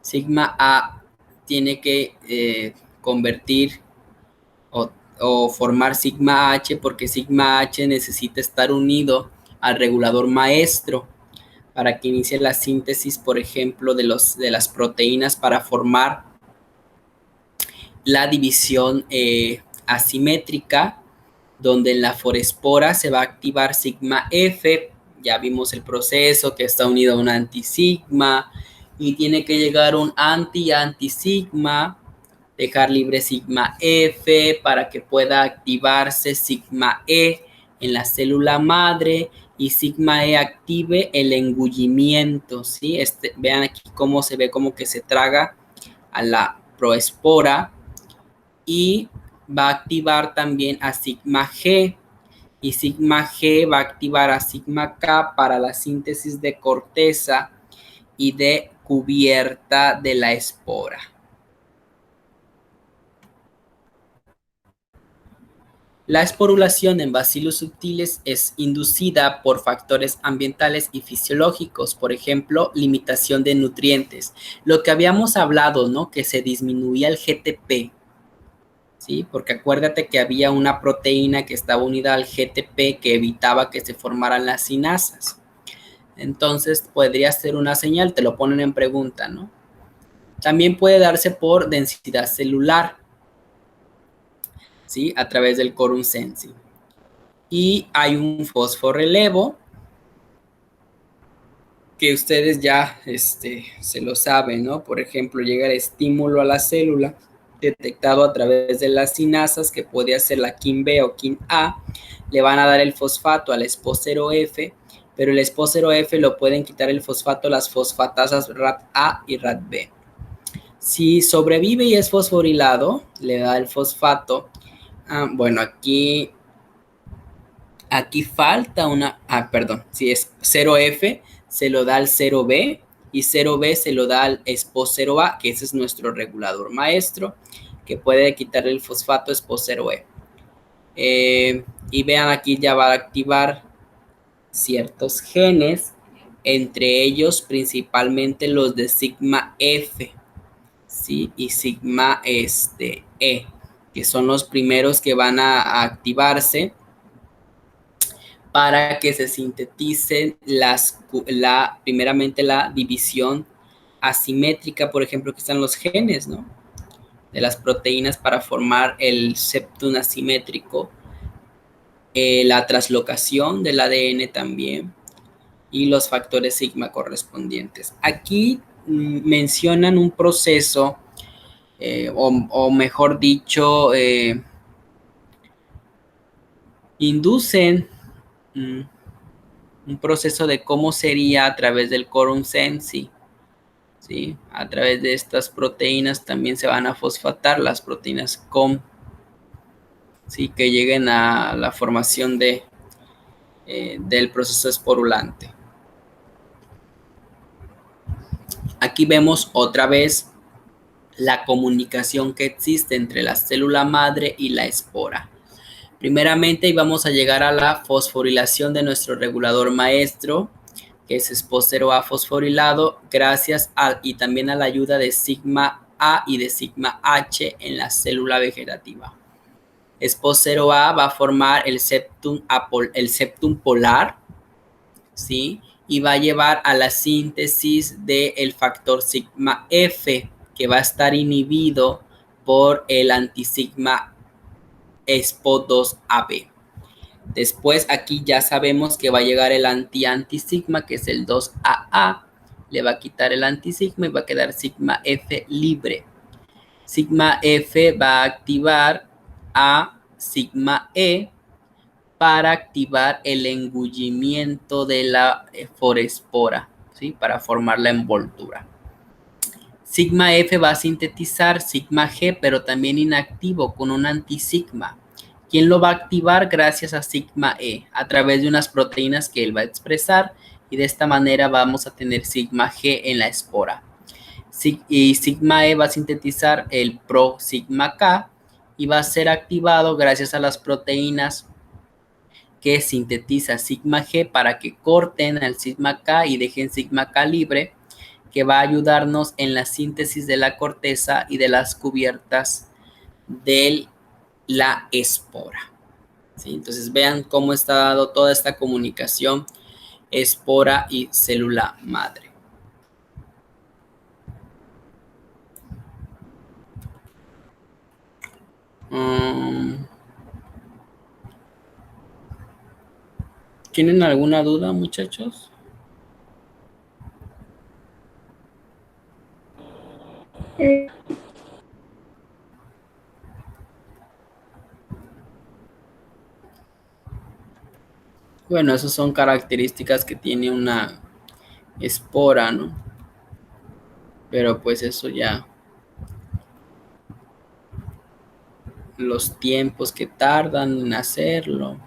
sigma A tiene que convertir o formar sigma H porque sigma H necesita estar unido al regulador maestro para que inicie la síntesis, por ejemplo, de las proteínas para formar la división asimétrica, donde en la forespora se va a activar sigma F. Ya vimos el proceso que está unido a un antisigma y tiene que llegar un anti-antisigma, dejar libre sigma F para que pueda activarse sigma E en la célula madre y sigma E active el engullimiento, ¿sí? Vean aquí cómo se ve como que se traga a la proespora y va a activar también a sigma G y sigma G va a activar a sigma K para la síntesis de corteza y de cubierta de la espora. La esporulación en bacilos sutiles es inducida por factores ambientales y fisiológicos, por ejemplo, limitación de nutrientes. Lo que habíamos hablado, ¿no? Que se disminuía el GTP, ¿sí? Porque acuérdate que había una proteína que estaba unida al GTP que evitaba que se formaran las sinasas. Entonces, podría ser una señal, te lo ponen en pregunta, ¿no? También puede darse por densidad celular, ¿sí? A través del quorum sensing. Y hay un fosforrelevo que ustedes ya se lo saben, ¿no? Por ejemplo, llega el estímulo a la célula detectado a través de las sinasas, que puede ser la KIM-B o KIM-A, le van a dar el fosfato al SPO0F, pero el SPO0F lo pueden quitar el fosfato las fosfatasas RAT-A y RAT-B. Si sobrevive y es fosforilado, le da el fosfato. Bueno, aquí falta una, si es 0F, se lo da al 0B y 0B se lo da al SPO0A, que ese es nuestro regulador maestro, que puede quitar el fosfato SPO0E. Y vean, aquí ya va a activar ciertos genes, entre ellos principalmente los de sigma F, ¿sí? Y sigma E, que son los primeros que van a activarse para que se sinteticen primeramente la división asimétrica, por ejemplo, que están los genes, ¿no? De las proteínas para formar el septum asimétrico, la translocación del ADN también y los factores sigma correspondientes. Aquí mencionan un proceso, o mejor dicho, inducen un proceso de cómo sería a través del quorum sensi. ¿Sí? A través de estas proteínas también se van a fosfatar las proteínas COM, ¿sí? Que lleguen a la formación del proceso esporulante. Aquí vemos otra vez la comunicación que existe entre la célula madre y la espora. Primeramente vamos a llegar a la fosforilación de nuestro regulador maestro, que es SPO0A fosforilado, gracias y también a la ayuda de sigma A y de sigma H en la célula vegetativa. SPO0A va a formar el septum polar, ¿sí? Y va a llevar a la síntesis del factor sigma F, que va a estar inhibido por el antisigma SPO2AB. Después aquí ya sabemos que va a llegar el anti-sigma, que es el 2AA. Le va a quitar el antisigma y va a quedar sigma F libre. Sigma F va a activar a sigma E para activar el engullimiento de la forespora, ¿sí? Para formar la envoltura. Sigma F va a sintetizar sigma G, pero también inactivo con un antisigma. ¿Quién lo va a activar? Gracias a sigma E, a través de unas proteínas que él va a expresar, y de esta manera vamos a tener sigma G en la espora. Y sigma E va a sintetizar el pro sigma K y va a ser activado gracias a las proteínas que sintetiza sigma G para que corten al sigma K y dejen sigma K libre, que va a ayudarnos en la síntesis de la corteza y de las cubiertas de la espora. ¿Sí? Entonces vean cómo está dado toda esta comunicación espora y célula madre. ¿Tienen alguna duda, muchachos? Bueno, esas son características que tiene una espora, ¿no? Pero pues eso ya, los tiempos que tardan en hacerlo,